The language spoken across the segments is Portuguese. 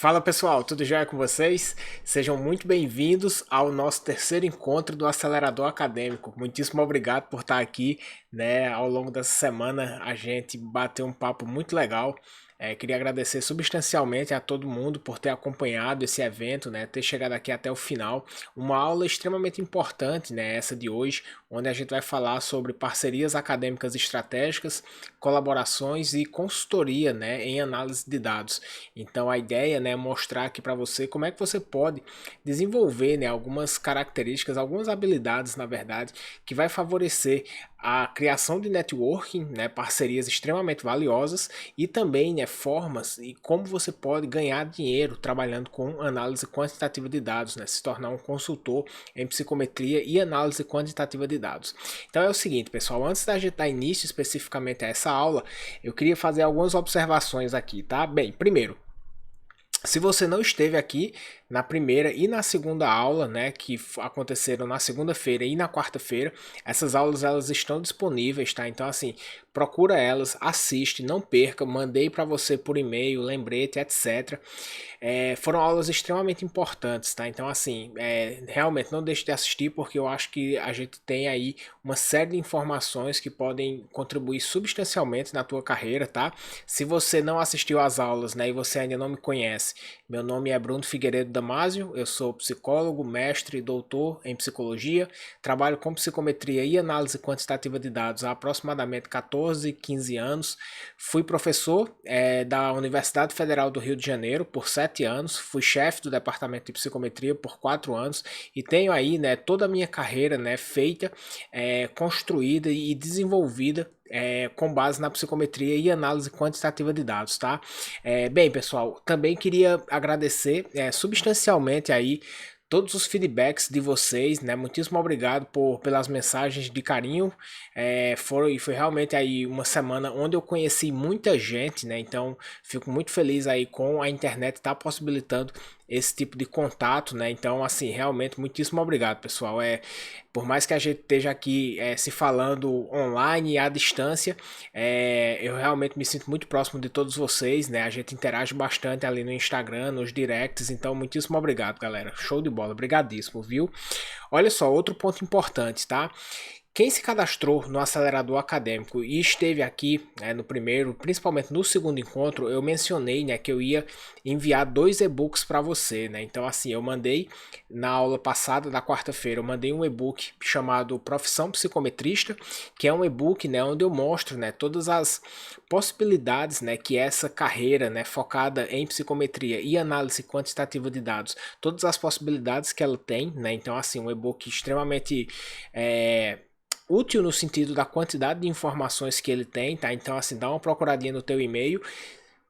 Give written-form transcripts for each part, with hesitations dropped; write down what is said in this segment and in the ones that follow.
Fala pessoal, tudo jóia com vocês? Sejam muito bem-vindos ao nosso terceiro encontro do Acelerador Acadêmico. Muitíssimo obrigado por estar aqui, né? Ao longo dessa semana a gente bateu um papo muito legal. Queria agradecer substancialmente a todo mundo por ter acompanhado esse evento, né? Ter chegado aqui até o final. Uma aula extremamente importante, né? Essa de hoje, onde a gente vai falar sobre parcerias acadêmicas estratégicas, colaborações e consultoria, né? Em análise de dados. Então a ideia, né, é mostrar aqui para você como é que você pode desenvolver, né, algumas características, algumas habilidades, na verdade, que vai favorecer a criação de networking, né, parcerias extremamente valiosas e também, né, formas e como você pode ganhar dinheiro trabalhando com análise quantitativa de dados, né, se tornar um consultor em psicometria e análise quantitativa de dados. Então é o seguinte, pessoal, antes da gente dar início especificamente a essa aula, eu queria fazer algumas observações aqui, tá? Bem, primeiro, se você não esteve aqui na primeira e na segunda aula, né, que aconteceram na segunda-feira e na quarta-feira, essas aulas elas estão disponíveis, tá? Então assim, procura elas, assiste, não perca, mandei para você por e-mail, lembrete, etc. Foram aulas extremamente importantes, tá? Então assim, realmente não deixe de assistir porque eu acho que a gente tem aí uma série de informações que podem contribuir substancialmente na tua carreira, tá? Se você não assistiu às aulas, né, e você ainda não me conhece, meu nome é Bruno Figueiredo Damásio, eu sou psicólogo, mestre e doutor em psicologia, trabalho com psicometria e análise quantitativa de dados há aproximadamente 14, 15 anos, fui professor da Universidade Federal do Rio de Janeiro por 7 anos, fui chefe do departamento de psicometria por 4 anos e tenho aí, né, toda a minha carreira, né, feita, construída e desenvolvida com base na psicometria e análise quantitativa de dados, tá? Bem, pessoal, também queria agradecer substancialmente aí todos os feedbacks de vocês, né? Muitíssimo obrigado pelas mensagens de carinho. Foi realmente aí uma semana onde eu conheci muita gente, né? Então fico muito feliz aí com a internet estar possibilitando esse tipo de contato, né? Então, assim, realmente muitíssimo obrigado, pessoal. Por mais que a gente esteja aqui se falando online e à distância, eu realmente me sinto muito próximo de todos vocês, né? A gente interage bastante ali no Instagram, nos directs, então muitíssimo obrigado, galera. Show de bola, brigadíssimo, viu? Olha só, outro ponto importante, tá? Quem se cadastrou no acelerador acadêmico e esteve aqui no primeiro, principalmente no segundo encontro, eu mencionei, né, que eu ia enviar 2 e-books para você, né? Então assim, eu mandei na aula passada da quarta-feira, eu mandei um e-book chamado Profissão Psicometrista, que é um e-book, né, onde eu mostro, né, todas as possibilidades, né, que essa carreira, né, focada em psicometria e análise quantitativa de dados, todas as possibilidades que ela tem, né? Então assim, um e-book extremamente útil no sentido da quantidade de informações que ele tem, tá? Então assim, dá uma procuradinha no teu e-mail.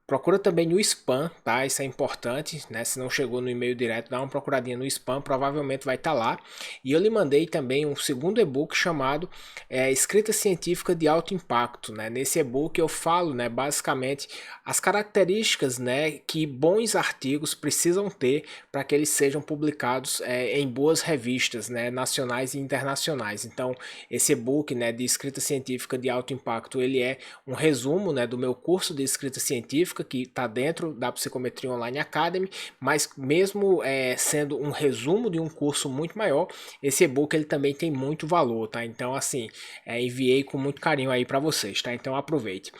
Procura também no spam, tá? Isso é importante, né? Se não chegou no e-mail direto, dá uma procuradinha no spam, provavelmente vai estar lá. E eu lhe mandei também um segundo e-book chamado Escrita Científica de Alto Impacto, né? Nesse e-book eu falo, né, basicamente as características, né, que bons artigos precisam ter para que eles sejam publicados em boas revistas, né, nacionais e internacionais. Então, esse e-book, né, de escrita científica de alto impacto, ele é um resumo, né, do meu curso de escrita científica que está dentro da Psicometria Online Academy, mas mesmo sendo um resumo de um curso muito maior, esse e-book ele também tem muito valor, tá? Então assim, enviei com muito carinho aí para vocês, tá? Então aproveite.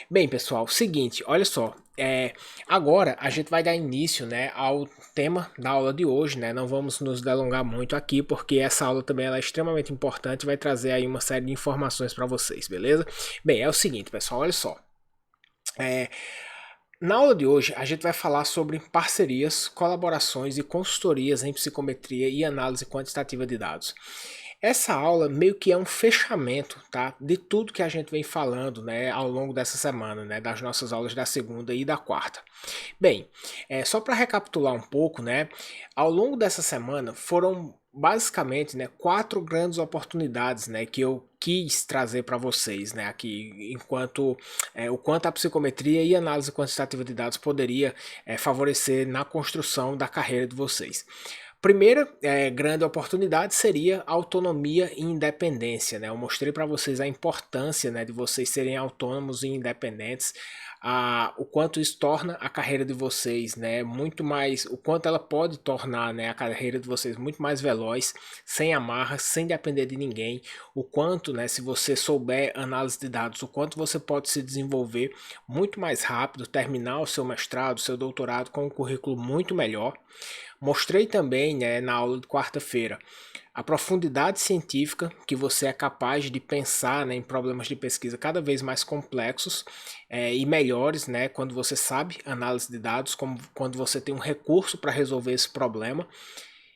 Bem, pessoal, seguinte, olha só, agora a gente vai dar início, né, ao tema da aula de hoje, né? Não vamos nos delongar muito aqui porque essa aula também ela é extremamente importante e vai trazer aí uma série de informações para vocês, beleza? Bem, é o seguinte, pessoal, olha só. Na aula de hoje, a gente vai falar sobre parcerias, colaborações e consultorias em psicometria e análise quantitativa de dados. Essa aula meio que é um fechamento, tá, de tudo que a gente vem falando, né, ao longo dessa semana, né, das nossas aulas da segunda e da quarta. Bem, só para recapitular um pouco, né, ao longo dessa semana foram basicamente, né, 4 grandes oportunidades, né, que eu quis trazer para vocês, né, aqui enquanto o quanto a psicometria e análise quantitativa de dados poderia favorecer na construção da carreira de vocês. Primeira grande oportunidade seria autonomia e independência, né? Eu mostrei para vocês a importância, né, de vocês serem autônomos e independentes. o quanto isso torna a carreira de vocês, né, muito mais, o quanto ela pode tornar, né, a carreira de vocês muito mais veloz, sem amarras, sem depender de ninguém, o quanto, né, se você souber análise de dados, o quanto você pode se desenvolver muito mais rápido, terminar o seu mestrado, o seu doutorado com um currículo muito melhor. Mostrei também, né, na aula de quarta-feira, a profundidade científica que você é capaz de pensar, né, em problemas de pesquisa cada vez mais complexos e melhores, né, quando você sabe análise de dados, como quando você tem um recurso para resolver esse problema.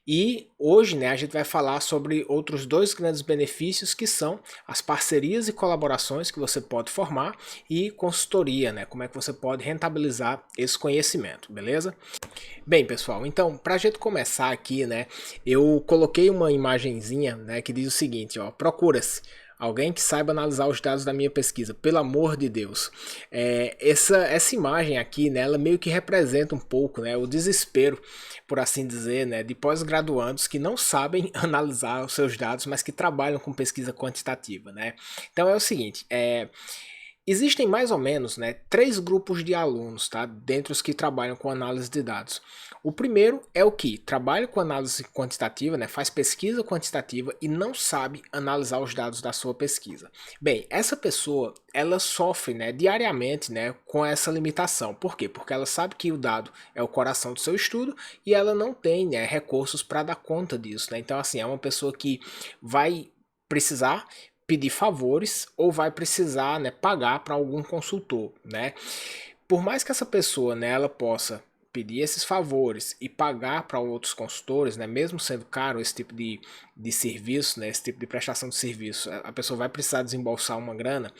E hoje, né, a gente vai falar sobre outros dois grandes benefícios, que são as parcerias e colaborações que você pode formar e consultoria, né, como é que você pode rentabilizar esse conhecimento, beleza? Bem, pessoal, então, para a gente começar aqui, né, eu coloquei uma imagenzinha, né, que diz o seguinte, ó, procura-se alguém que saiba analisar os dados da minha pesquisa, pelo amor de Deus. Essa imagem aqui, né, ela meio que representa um pouco, né, o desespero, por assim dizer, né, de pós-graduandos que não sabem analisar os seus dados, mas que trabalham com pesquisa quantitativa, né. Então é o seguinte, existem mais ou menos, né, três grupos de alunos, tá, dentre os que trabalham com análise de dados. O primeiro é o que trabalha com análise quantitativa, né, faz pesquisa quantitativa e não sabe analisar os dados da sua pesquisa. Bem, essa pessoa, ela sofre, né, diariamente, né, com essa limitação. Por quê? Porque ela sabe que o dado é o coração do seu estudo e ela não tem, né, recursos para dar conta disso, né? Então, assim, é uma pessoa que vai precisar pedir favores ou vai precisar, né, pagar para algum consultor, né? Por mais que essa pessoa, né, ela possa pedir esses favores e pagar para outros consultores, né, mesmo sendo caro esse tipo de serviço, né, esse tipo de prestação de serviço, a pessoa vai precisar desembolsar uma grana.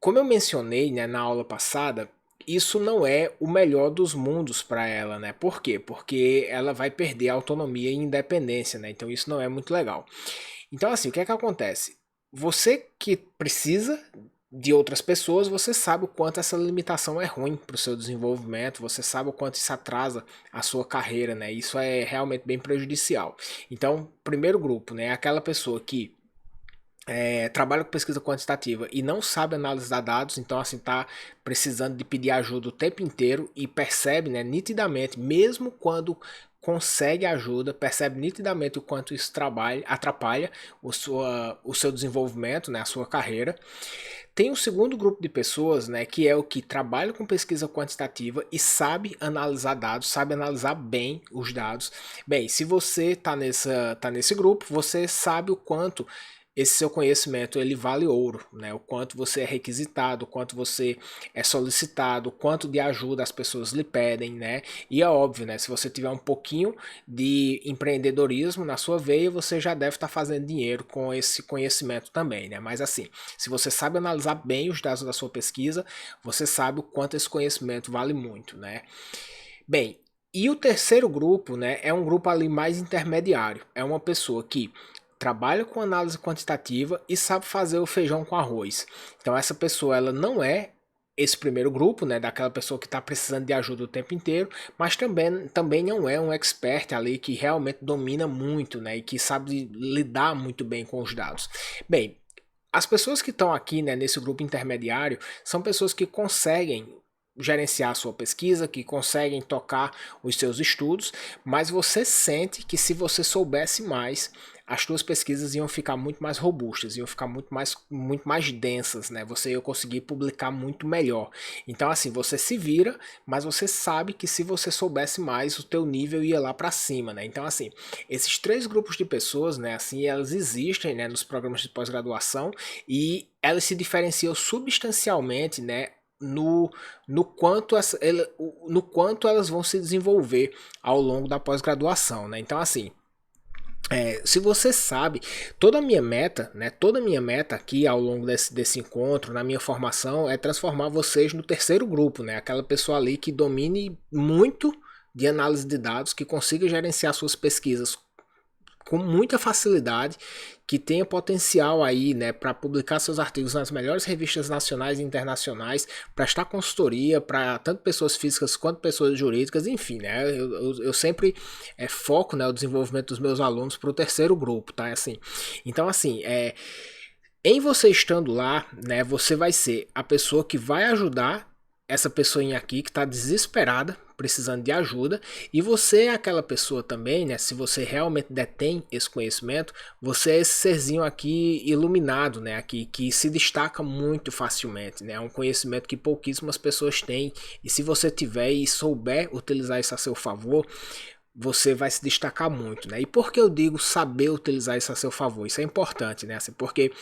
Como eu mencionei, né, na aula passada, isso não é o melhor dos mundos para ela, né? Por quê? Porque ela vai perder a autonomia e independência, né? Então isso não é muito legal. Então, assim, o que é que acontece? Você que precisa de outras pessoas, você sabe o quanto essa limitação é ruim para o seu desenvolvimento, você sabe o quanto isso atrasa a sua carreira, né? Isso é realmente bem prejudicial. Então, primeiro grupo, né? É aquela pessoa que trabalha com pesquisa quantitativa e não sabe analisar dados, então assim tá precisando de pedir ajuda o tempo inteiro e percebe, né, nitidamente, mesmo quando consegue ajuda, percebe nitidamente o quanto isso atrapalha o seu desenvolvimento, né, a sua carreira. Tem o segundo grupo de pessoas, né, que é o que trabalha com pesquisa quantitativa e sabe analisar dados, sabe analisar bem os dados. Bem, se você está nesse grupo, você sabe o quanto esse seu conhecimento ele vale ouro, né? O quanto você é requisitado, o quanto você é solicitado, o quanto de ajuda as pessoas lhe pedem, né? E é óbvio, né? Se você tiver um pouquinho de empreendedorismo na sua veia, você já deve estar fazendo dinheiro com esse conhecimento também, né? Mas assim, se você sabe analisar bem os dados da sua pesquisa, você sabe o quanto esse conhecimento vale muito, né? Bem, e o terceiro grupo, né, é um grupo ali mais intermediário. É uma pessoa que trabalha com análise quantitativa e sabe fazer o feijão com arroz. Então essa pessoa ela não é esse primeiro grupo, né, daquela pessoa que está precisando de ajuda o tempo inteiro, mas também não é um expert ali que realmente domina muito, né, e que sabe lidar muito bem com os dados. Bem, as pessoas que estão aqui, né, nesse grupo intermediário são pessoas que conseguem gerenciar a sua pesquisa, que conseguem tocar os seus estudos, mas você sente que se você soubesse mais, as suas pesquisas iam ficar muito mais robustas, iam ficar muito mais densas, né? Você ia conseguir publicar muito melhor. Então, assim, você se vira, mas você sabe que se você soubesse mais, o teu nível ia lá para cima, né? Então, assim, esses três grupos de pessoas, né, assim, elas existem, né, nos programas de pós-graduação e elas se diferenciam substancialmente, né, no quanto elas vão se desenvolver ao longo da pós-graduação, né? Então, assim, se você sabe, toda a minha meta aqui ao longo desse encontro, na minha formação, é transformar vocês no terceiro grupo, né? Aquela pessoa ali que domine muito de análise de dados, que consiga gerenciar suas pesquisas com muita facilidade, que tenha potencial aí, né, para publicar seus artigos nas melhores revistas nacionais e internacionais, prestar consultoria para tanto pessoas físicas quanto pessoas jurídicas, enfim, né, eu sempre foco, né, o desenvolvimento dos meus alunos para o terceiro grupo, tá, assim, então assim, Em você estando lá, né, você vai ser a pessoa que vai ajudar essa pessoinha aqui que está desesperada, precisando de ajuda, e você é aquela pessoa também, né, se você realmente detém esse conhecimento, você é esse serzinho aqui iluminado, né, aqui que se destaca muito facilmente, né, é um conhecimento que pouquíssimas pessoas têm, e se você tiver e souber utilizar isso a seu favor, você vai se destacar muito, né? E por que eu digo saber utilizar isso a seu favor? Isso é importante, né? Assim, porque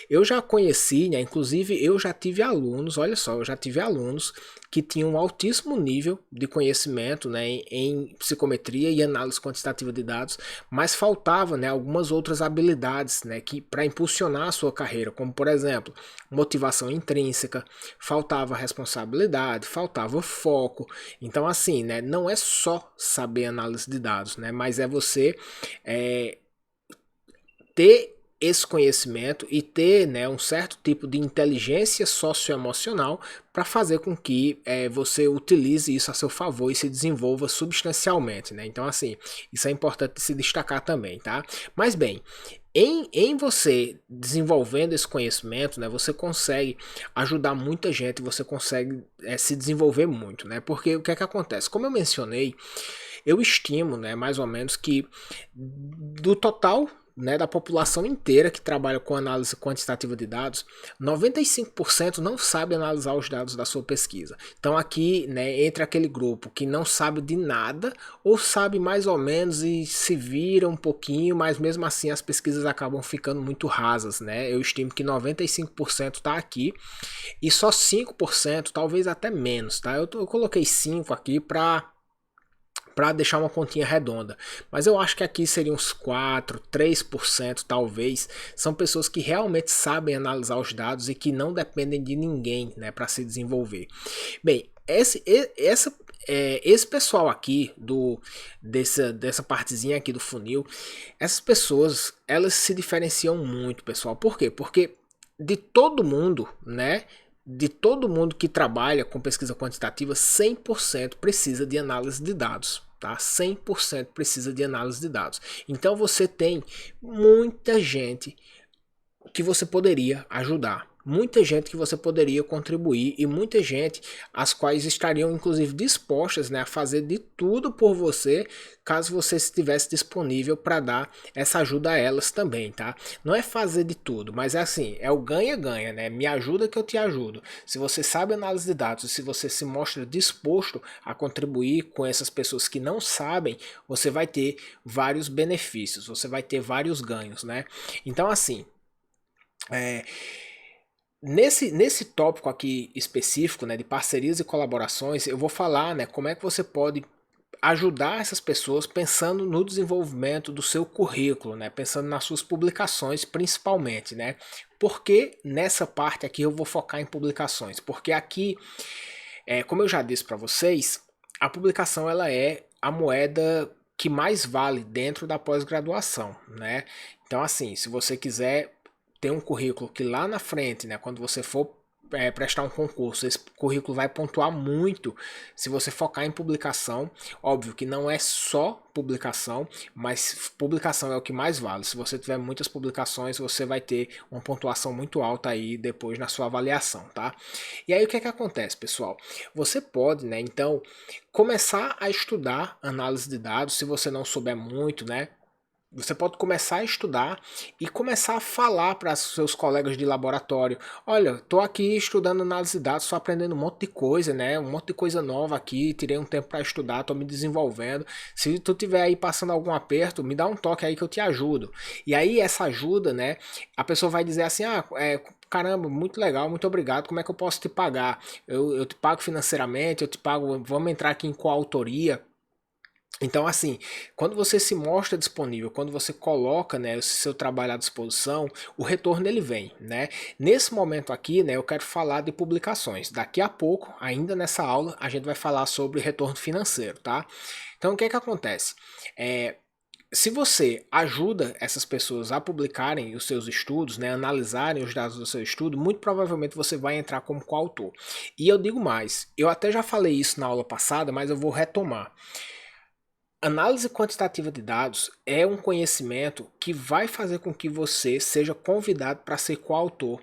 eu já conheci, né? Inclusive eu já tive alunos, olha só, eu já tive alunos que tinham um altíssimo nível de conhecimento, né, em psicometria e análise quantitativa de dados, mas faltava, né, algumas outras habilidades, né, que para impulsionar a sua carreira, como por exemplo, motivação intrínseca, faltava responsabilidade, faltava foco. Então assim, né, não é só saber análise de dados, né, mas é você é, ter esse conhecimento e ter, né, um certo tipo de inteligência socioemocional para fazer com que você utilize isso a seu favor e se desenvolva substancialmente, né? Então, assim, isso é importante se destacar também, tá? Mas bem, em você desenvolvendo esse conhecimento, né, você consegue ajudar muita gente, você consegue se desenvolver muito, né? Porque o que é que acontece? Como eu mencionei, eu estimo, né, mais ou menos que do total, né, da população inteira que trabalha com análise quantitativa de dados, 95% não sabe analisar os dados da sua pesquisa. Então aqui, né, entre aquele grupo que não sabe de nada ou sabe mais ou menos e se vira um pouquinho, mas mesmo assim as pesquisas acabam ficando muito rasas, né? Eu estimo que 95% está aqui e só 5%, talvez até menos, tá? Eu coloquei 5 aqui para deixar uma continha redonda. Mas eu acho que aqui seria uns 4, 3% talvez, são pessoas que realmente sabem analisar os dados e que não dependem de ninguém, né, para se desenvolver. Bem, esse pessoal aqui dessa partezinha aqui do funil, essas pessoas, elas se diferenciam muito, pessoal. Por quê? Porque de todo mundo, né, de todo mundo que trabalha com pesquisa quantitativa, 100% precisa de análise de dados. Tá? 100% precisa de análise de dados. Então você tem muita gente que você poderia ajudar. Muita gente que você poderia contribuir e muita gente as quais estariam inclusive dispostas, né, a fazer de tudo por você caso você estivesse disponível para dar essa ajuda a elas também, tá? Não é fazer de tudo, mas é assim, é o ganha-ganha, né? Me ajuda que eu te ajudo. Se você sabe análise de dados, se você se mostra disposto a contribuir com essas pessoas que não sabem, você vai ter vários benefícios, você vai ter vários ganhos, né? Então assim, é, nesse tópico aqui específico, né, de parcerias e colaborações, eu vou falar, né, como é que você pode ajudar essas pessoas pensando no desenvolvimento do seu currículo, né, pensando nas suas publicações principalmente, né. Porque nessa parte aqui eu vou focar em publicações? Porque aqui, como eu já disse para vocês, a publicação ela é a moeda que mais vale dentro da pós-graduação, né? Então assim, se você quiser ter um currículo que lá na frente, né, quando você for prestar um concurso, esse currículo vai pontuar muito se você focar em publicação. Óbvio que não é só publicação, mas publicação é o que mais vale. Se você tiver muitas publicações, você vai ter uma pontuação muito alta aí depois na sua avaliação, tá? E aí o que é que acontece, pessoal? Você pode, né, então, começar a estudar análise de dados, se você não souber muito, né? Você pode começar a estudar e começar a falar para seus colegas de laboratório: olha, estou aqui estudando análise de dados, estou aprendendo um monte de coisa, né? Um monte de coisa nova aqui, tirei um tempo para estudar, estou me desenvolvendo. Se tu tiver aí passando algum aperto, me dá um toque aí que eu te ajudo. E aí essa ajuda, né? A pessoa vai dizer assim: caramba, muito legal, muito obrigado, como é que eu posso te pagar? Eu te pago financeiramente, eu te pago, vamos entrar aqui em coautoria. Então, assim, quando você se mostra disponível, quando você coloca, né, o seu trabalho à disposição, o retorno ele vem, né? Nesse momento aqui, né, eu quero falar de publicações. Daqui a pouco, ainda nessa aula, a gente vai falar sobre retorno financeiro, tá? Então, o que é que acontece? Se você ajuda essas pessoas a publicarem os seus estudos, né, analisarem os dados do seu estudo, muito provavelmente você vai entrar como coautor. E eu digo mais, eu até já falei isso na aula passada, mas eu vou retomar. Análise quantitativa de dados é um conhecimento que vai fazer com que você seja convidado para ser coautor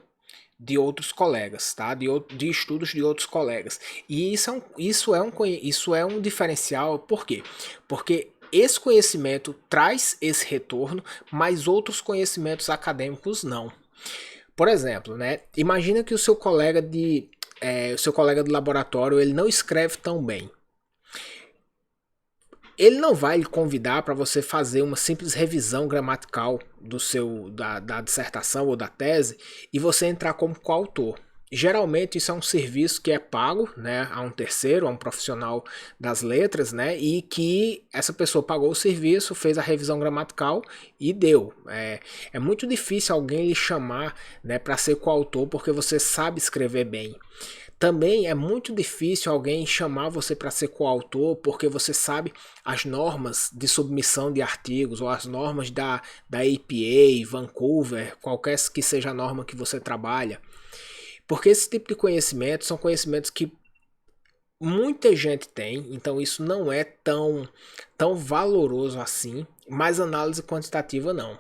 de outros colegas, tá? De estudos de outros colegas. E isso é um diferencial, por quê? Porque esse conhecimento traz esse retorno, mas outros conhecimentos acadêmicos não. Por exemplo, né? Imagina que o seu colega de laboratório ele não escreve tão bem. Ele não vai lhe convidar para você fazer uma simples revisão gramatical da dissertação ou da tese e você entrar como coautor. Geralmente isso é um serviço que é pago, né, a um terceiro, a um profissional das letras, né, e que essa pessoa pagou o serviço, fez a revisão gramatical e deu. É muito difícil alguém lhe chamar, né, para ser coautor porque você sabe escrever bem. Também é muito difícil alguém chamar você para ser coautor porque você sabe as normas de submissão de artigos ou as normas da APA, Vancouver, qualquer que seja a norma que você trabalha. Porque esse tipo de conhecimento são conhecimentos que muita gente tem, então isso não é tão valoroso assim, mas análise quantitativa não.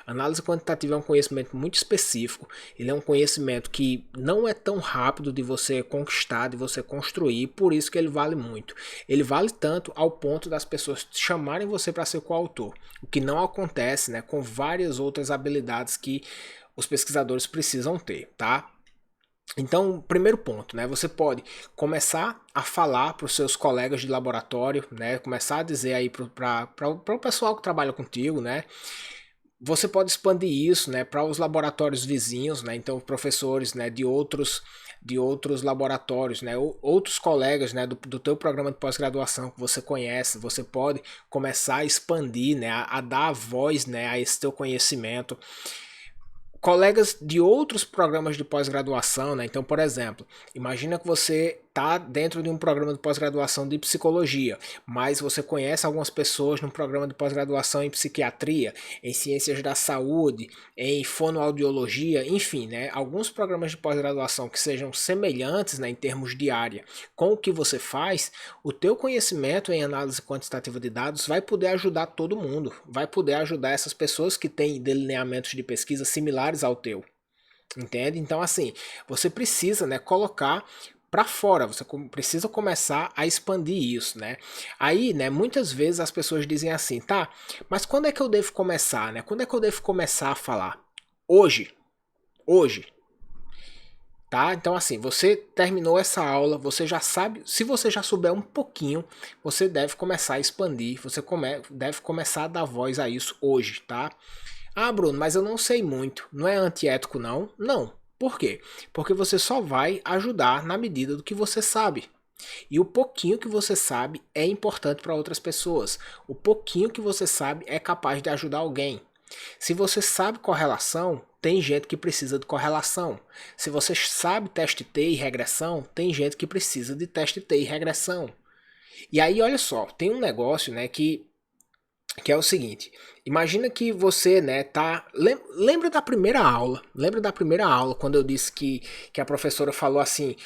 Análise quantitativa é um conhecimento muito específico, ele é um conhecimento que não é tão rápido de você conquistar, de você construir, por isso que ele vale muito. Ele vale tanto ao ponto das pessoas chamarem você para ser coautor, o que não acontece, né, com várias outras habilidades que os pesquisadores precisam ter, tá? Então, primeiro ponto, né? Você pode começar a falar para os seus colegas de laboratório, né? Começar a dizer aí para o pessoal que trabalha contigo, né? Você pode expandir isso, né, para os laboratórios vizinhos, né? Então, professores, né, de outros laboratórios, né, outros colegas, né, do teu programa de pós-graduação que você conhece, você pode começar a expandir, né, a dar a voz, né, a esse teu conhecimento. Colegas de outros programas de pós-graduação, né? Então, por exemplo, imagina que você está dentro de um programa de pós-graduação de psicologia, mas você conhece algumas pessoas no programa de pós-graduação em psiquiatria, em ciências da saúde, em fonoaudiologia, enfim, né? Alguns programas de pós-graduação que sejam semelhantes, né, em termos de área com o que você faz, o teu conhecimento em análise quantitativa de dados vai poder ajudar todo mundo, vai poder ajudar essas pessoas que têm delineamentos de pesquisa similares ao teu. Entende? Então, assim, você precisa, né, colocar para fora, você precisa começar a expandir isso, né? Aí, né, muitas vezes as pessoas dizem assim, tá, mas quando é que eu devo começar, né? Quando é que eu devo começar a falar? Hoje, hoje, tá? Então, assim, você terminou essa aula, você já sabe, se você já souber um pouquinho, você deve começar a expandir, deve começar a dar voz a isso hoje, tá? Ah, Bruno, mas eu não sei muito. Não é antiético, não? Não. Por quê? Porque você só vai ajudar na medida do que você sabe. E o pouquinho que você sabe é importante para outras pessoas. O pouquinho que você sabe é capaz de ajudar alguém. Se você sabe correlação, tem gente que precisa de correlação. Se você sabe teste T e regressão, tem gente que precisa de teste T e regressão. E aí, olha só, tem um negócio, né, que é o seguinte, imagina que você, né, tá, lembra da primeira aula, quando eu disse que a professora falou assim,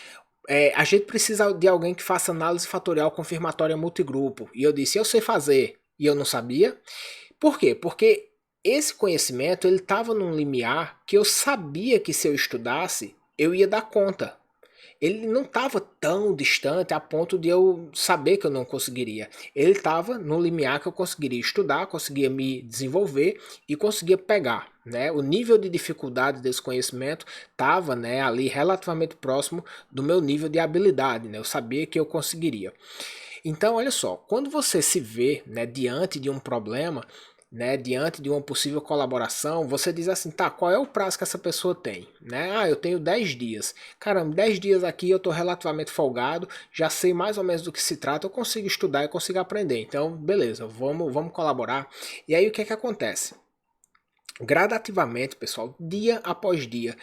a gente precisa de alguém que faça análise fatorial confirmatória multigrupo, e eu disse, eu sei fazer, e eu não sabia, por quê? Porque esse conhecimento, ele estava num limiar que eu sabia que se eu estudasse, eu ia dar conta, ele não estava tão distante a ponto de eu saber que eu não conseguiria. Ele estava no limiar que eu conseguiria estudar, conseguia me desenvolver e conseguia pegar. Né? O nível de dificuldade desse conhecimento estava, né, ali relativamente próximo do meu nível de habilidade. Né? Eu sabia que eu conseguiria. Então, olha só, quando você se vê, né, diante de um problema, né, diante de uma possível colaboração, você diz assim, tá, qual é o prazo que essa pessoa tem? Né? Ah, eu tenho 10 dias. Caramba, 10 dias aqui eu estou relativamente folgado, já sei mais ou menos do que se trata, eu consigo estudar e consigo aprender. Então, beleza, vamos colaborar. E aí o que é que acontece? Gradativamente, pessoal, dia após dia,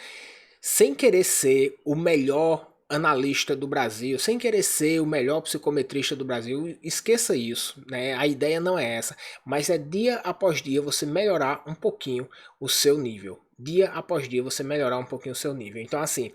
sem querer ser o melhor analista do Brasil, sem querer ser o melhor psicometrista do Brasil, esqueça isso, né? A ideia não é essa, mas é dia após dia você melhorar um pouquinho o seu nível. Dia após dia você melhorar um pouquinho o seu nível. Então, assim,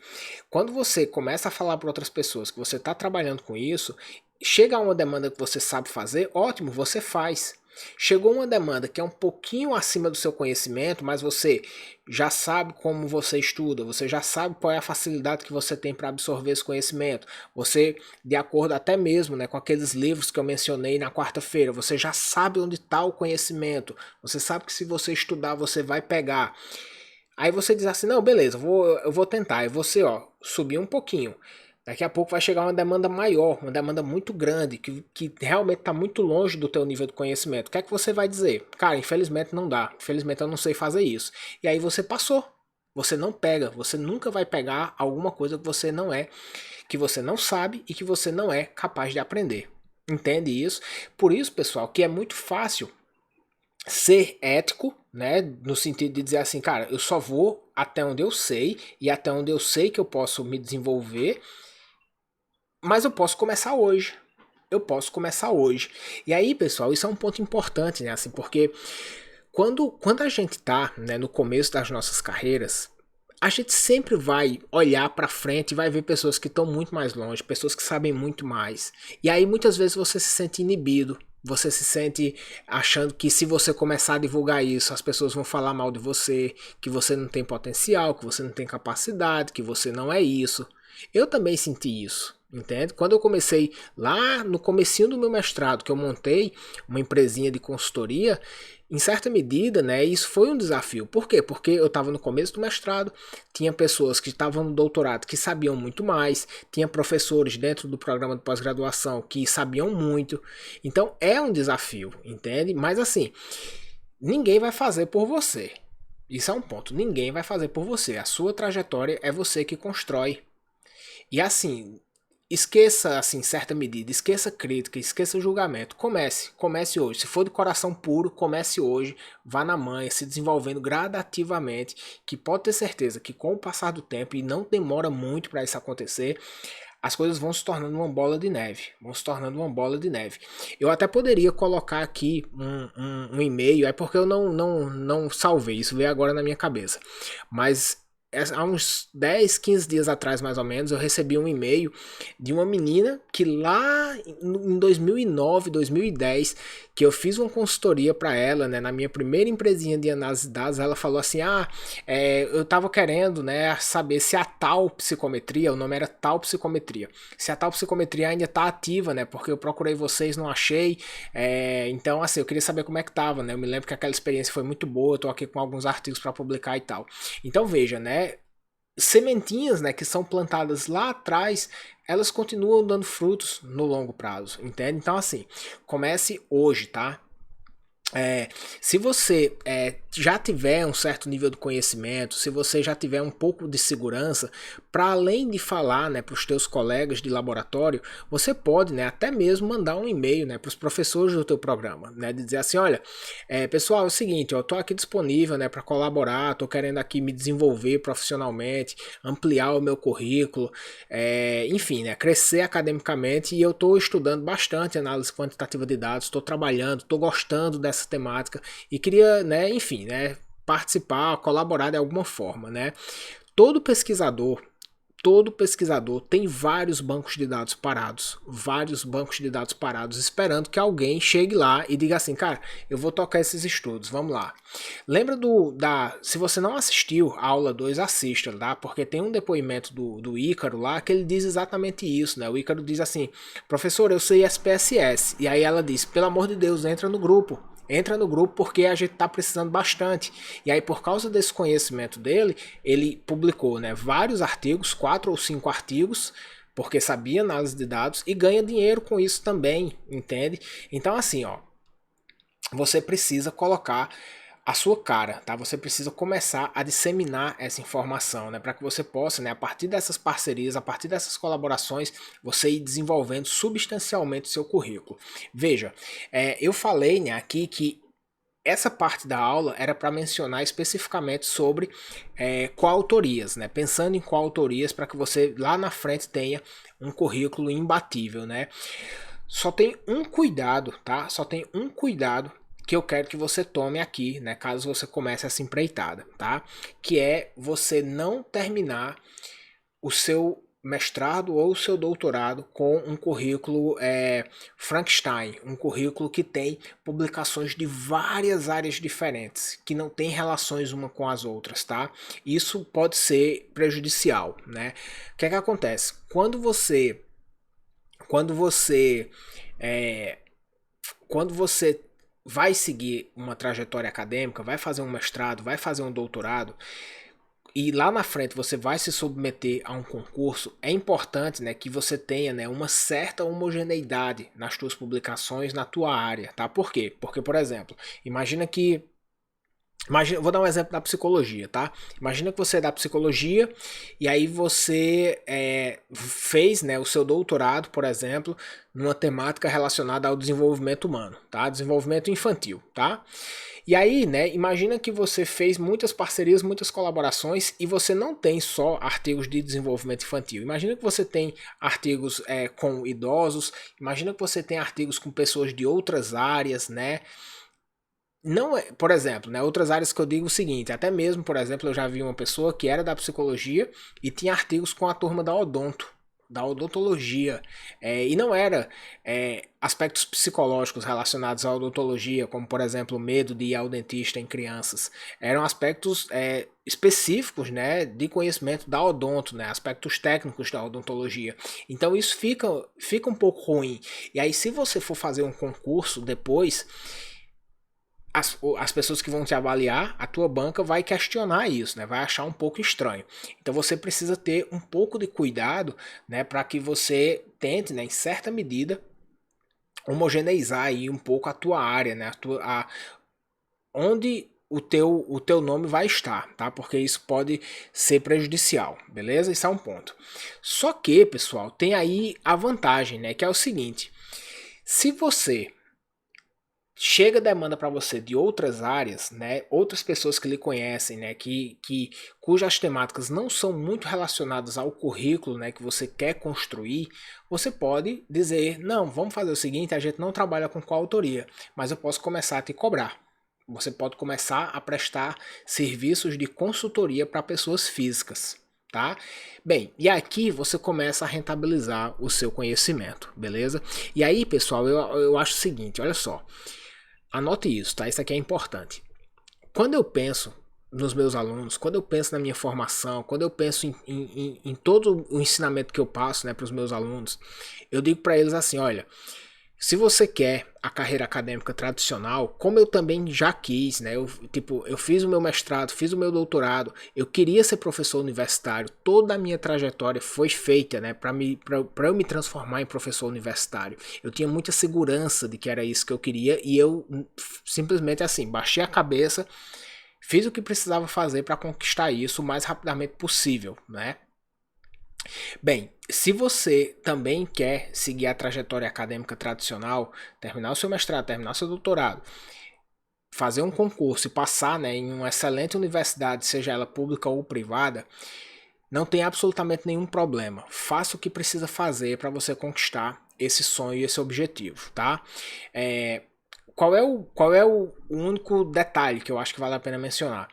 quando você começa a falar para outras pessoas que você está trabalhando com isso, chega a uma demanda que você sabe fazer, ótimo, você faz. Chegou uma demanda que é um pouquinho acima do seu conhecimento, mas você já sabe como você estuda, você já sabe qual é a facilidade que você tem para absorver esse conhecimento. Você, de acordo até mesmo, né, com aqueles livros que eu mencionei na quarta-feira, você já sabe onde está o conhecimento. Você sabe que se você estudar, você vai pegar. Aí você diz assim, não, beleza, eu vou tentar. E você, ó, subir um pouquinho. Daqui a pouco vai chegar uma demanda maior, uma demanda muito grande, que realmente está muito longe do teu nível de conhecimento. O que é que você vai dizer? Cara, infelizmente não dá. Infelizmente eu não sei fazer isso. E aí você passou. Você não pega. Você nunca vai pegar alguma coisa que você não é, que você não sabe e que você não é capaz de aprender. Entende isso? Por isso, pessoal, que é muito fácil ser ético, né, no sentido de dizer assim, cara, eu só vou até onde eu sei e até onde eu sei que eu posso me desenvolver, mas eu posso começar hoje. Eu posso começar hoje. E aí, pessoal, isso é um ponto importante, né, assim, porque quando a gente tá, né, no começo das nossas carreiras, a gente sempre vai olhar para frente e vai ver pessoas que estão muito mais longe, pessoas que sabem muito mais. E aí muitas vezes você se sente inibido, você se sente achando que se você começar a divulgar isso, as pessoas vão falar mal de você, que você não tem potencial, que você não tem capacidade, que você não é isso. Eu também senti isso, entende? Quando eu comecei lá no comecinho do meu mestrado, que eu montei uma empresinha de consultoria, em certa medida, né, isso foi um desafio. Por quê? Porque eu estava no começo do mestrado, tinha pessoas que estavam no doutorado que sabiam muito mais, tinha professores dentro do programa de pós-graduação que sabiam muito. Então é um desafio, entende? Mas assim, ninguém vai fazer por você. Isso é um ponto. Ninguém vai fazer por você. A sua trajetória é você que constrói. E assim, esqueça, assim, certa medida, esqueça crítica, esqueça julgamento. Comece hoje. Se for de coração puro, comece hoje. Vá na manha, se desenvolvendo gradativamente, que pode ter certeza que com o passar do tempo, e não demora muito para isso acontecer, as coisas vão se tornando uma bola de neve. Vão se tornando uma bola de neve. Eu até poderia colocar aqui um e-mail, é porque eu não salvei, isso veio agora na minha cabeça. Mas há uns 10, 15 dias atrás, mais ou menos, eu recebi um e-mail de uma menina que lá em 2009, 2010, que eu fiz uma consultoria para ela, né, na minha primeira empresinha de análise de dados. Ela falou assim, eu tava querendo, né, saber se a tal psicometria, o nome era tal psicometria, se a tal psicometria ainda tá ativa, né, porque eu procurei vocês, não achei, então assim, eu queria saber como é que tava, né, eu me lembro que aquela experiência foi muito boa, eu tô aqui com alguns artigos para publicar e tal. Então veja, né, sementinhas, né, que são plantadas lá atrás, elas continuam dando frutos no longo prazo, entende? Então assim, comece hoje, tá? Se você já tiver um certo nível de conhecimento, se você já tiver um pouco de segurança, para além de falar, né, para os teus colegas de laboratório, você pode, né, até mesmo mandar um e-mail, né, para os professores do teu programa, né, de dizer assim, olha, pessoal, é o seguinte, eu estou aqui disponível, né, para colaborar, estou querendo aqui me desenvolver profissionalmente, ampliar o meu currículo, enfim, né, crescer academicamente, e eu estou estudando bastante análise quantitativa de dados, estou trabalhando, estou gostando dessa temática e queria, né, enfim, né, participar, colaborar de alguma forma, né? Todo pesquisador, todo pesquisador tem vários bancos de dados parados, esperando que alguém chegue lá e diga assim, cara, eu vou tocar esses estudos, vamos lá. Lembra se você não assistiu a aula 2, assista, tá? Porque tem um depoimento do Ícaro lá que ele diz exatamente isso, né? O Ícaro diz assim, professor, eu sei SPSS, e aí ela diz, pelo amor de Deus, entra no grupo. Entra no grupo porque a gente está precisando bastante. E aí, por causa desse conhecimento dele, ele publicou, né, vários artigos, 4 ou 5 artigos, porque sabia análise de dados e ganha dinheiro com isso também, entende? Então, assim, ó, você precisa colocar a sua cara, tá? Você precisa começar a disseminar essa informação, né? Para que você possa, né, a partir dessas parcerias, a partir dessas colaborações, você ir desenvolvendo substancialmente o seu currículo. Veja, eu falei, né, aqui que essa parte da aula era para mencionar especificamente sobre coautorias, né? Pensando em coautorias para que você lá na frente tenha um currículo imbatível, né? Só tem um cuidado, tá? Só tem um cuidado que eu quero que você tome aqui, né? Caso você comece essa empreitada, tá? Que é você não terminar o seu mestrado ou o seu doutorado com um currículo Frankenstein, um currículo que tem publicações de várias áreas diferentes, que não tem relações uma com as outras, tá? Isso pode ser prejudicial, né? O que é que acontece? Quando você é, quando você vai seguir uma trajetória acadêmica, vai fazer um mestrado, vai fazer um doutorado, e lá na frente você vai se submeter a um concurso, é importante, né, que você tenha, né, uma certa homogeneidade nas suas publicações na tua área, tá? Por quê? Porque, por exemplo, imagina, vou dar um exemplo da psicologia, tá? Imagina que você é da psicologia e aí você fez, né, o seu doutorado, por exemplo, numa temática relacionada ao desenvolvimento humano, tá? Desenvolvimento infantil, tá? E aí, né, imagina que você fez muitas parcerias, muitas colaborações e você não tem só artigos de desenvolvimento infantil. Imagina que você tem artigos com idosos, imagina que você tem artigos com pessoas de outras áreas, né? Não é, por exemplo, né, outras áreas que eu digo o seguinte, até mesmo, por exemplo, eu já vi uma pessoa que era da psicologia e tinha artigos com a turma da odontologia, e não era aspectos psicológicos relacionados à odontologia, como por exemplo o medo de ir ao dentista em crianças, eram aspectos específicos, né, de conhecimento da odonto, né, aspectos técnicos da odontologia. Então isso fica um pouco ruim. E aí se você for fazer um concurso depois as pessoas que vão te avaliar, a tua banca vai questionar isso, né? Vai achar um pouco estranho. Então você precisa ter um pouco de cuidado, né, para que você tente, né, em certa medida, homogeneizar aí um pouco a tua área, né? Onde o teu nome vai estar, tá? Porque isso pode ser prejudicial, beleza? Isso é um ponto. Só que, pessoal, tem aí a vantagem, né, que é o seguinte: se você chega demanda para você de outras áreas, né, outras pessoas que lhe conhecem, né, cujas temáticas não são muito relacionadas ao currículo, né, que você quer construir, você pode dizer, não, vamos fazer o seguinte, a gente não trabalha com coautoria, mas eu posso começar a te cobrar. Você pode começar a prestar serviços de consultoria para pessoas físicas, tá? Bem, e aqui você começa a rentabilizar o seu conhecimento, beleza? E aí, pessoal, eu acho o seguinte, olha só. Anote isso, tá? Isso aqui é importante. Quando eu penso nos meus alunos, quando eu penso na minha formação, quando eu penso em todo o ensinamento que eu passo, né, para os meus alunos, eu digo para eles assim, olha, se você quer a carreira acadêmica tradicional, como eu também já quis, né? Eu fiz o meu mestrado, fiz o meu doutorado, eu queria ser professor universitário, toda a minha trajetória foi feita, né, para eu me transformar em professor universitário. Eu tinha muita segurança de que era isso que eu queria e eu simplesmente assim, baixei a cabeça, fiz o que precisava fazer para conquistar isso o mais rapidamente possível, né? Bem, se você também quer seguir a trajetória acadêmica tradicional, terminar o seu mestrado, terminar o seu doutorado, fazer um concurso e passar, né, em uma excelente universidade, seja ela pública ou privada, não tem absolutamente nenhum problema. Faça o que precisa fazer para você conquistar esse sonho e esse objetivo, tá? É, qual é o único detalhe que eu acho que vale a pena mencionar?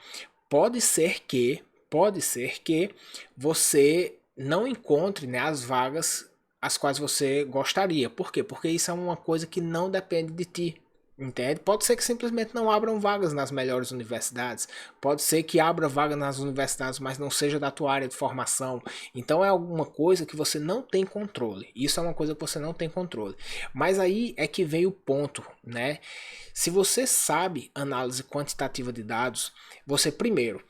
Pode ser que, pode ser que você não encontre, né, as vagas as quais você gostaria. Por quê? Porque isso é uma coisa que não depende de ti. Entende? Pode ser que simplesmente não abram vagas nas melhores universidades. Pode ser que abra vaga nas universidades, mas não seja da tua área de formação. Então é alguma coisa que você não tem controle. Isso é uma coisa que você não tem controle. Mas aí é que vem o ponto, né? Se você sabe análise quantitativa de dados, você primeiro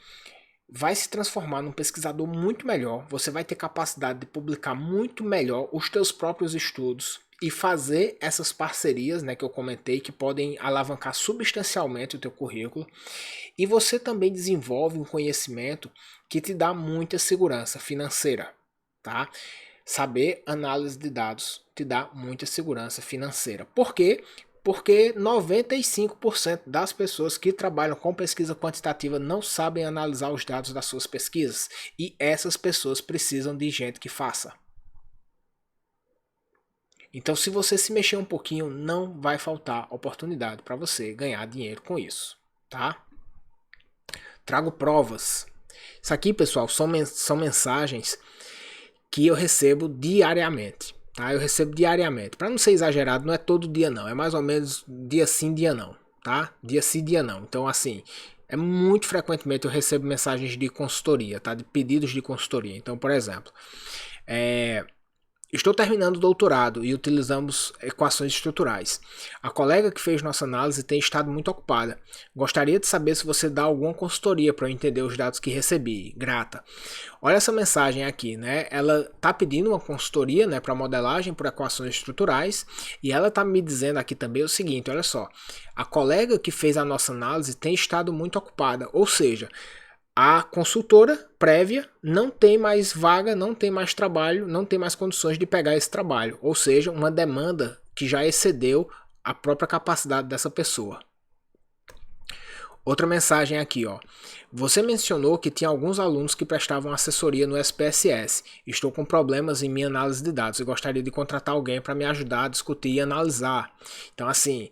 vai se transformar num pesquisador muito melhor, você vai ter capacidade de publicar muito melhor os teus próprios estudos e fazer essas parcerias, né, que eu comentei, que podem alavancar substancialmente o teu currículo. E você também desenvolve um conhecimento que te dá muita segurança financeira, tá? Saber análise de dados te dá muita segurança financeira. Por quê? Porque 95% das pessoas que trabalham com pesquisa quantitativa não sabem analisar os dados das suas pesquisas. E essas pessoas precisam de gente que faça. Então, se você se mexer um pouquinho, não vai faltar oportunidade para você ganhar dinheiro com isso, tá? Trago provas. Isso aqui, pessoal, são mensagens que eu recebo diariamente. Tá? Eu recebo diariamente. Para não ser exagerado, não é todo dia não. É mais ou menos dia sim, dia não. Tá? Dia sim, dia não. Então, assim, muito frequentemente eu recebo mensagens de consultoria, tá? De pedidos de consultoria. Então, por exemplo, estou terminando o doutorado e utilizamos equações estruturais. A colega que fez nossa análise tem estado muito ocupada. Gostaria de saber se você dá alguma consultoria para eu entender os dados que recebi. Grata. Olha essa mensagem aqui, né? Ela está pedindo uma consultoria, né, para modelagem por equações estruturais e ela está me dizendo aqui também o seguinte, olha só. A colega que fez a nossa análise tem estado muito ocupada, ou seja, a consultora prévia não tem mais vaga, não tem mais trabalho, não tem mais condições de pegar esse trabalho. Ou seja, uma demanda que já excedeu a própria capacidade dessa pessoa. Outra mensagem aqui, ó. Você mencionou que tinha alguns alunos que prestavam assessoria no SPSS. Estou com problemas em minha análise de dados e gostaria de contratar alguém para me ajudar a discutir e analisar. Então, assim,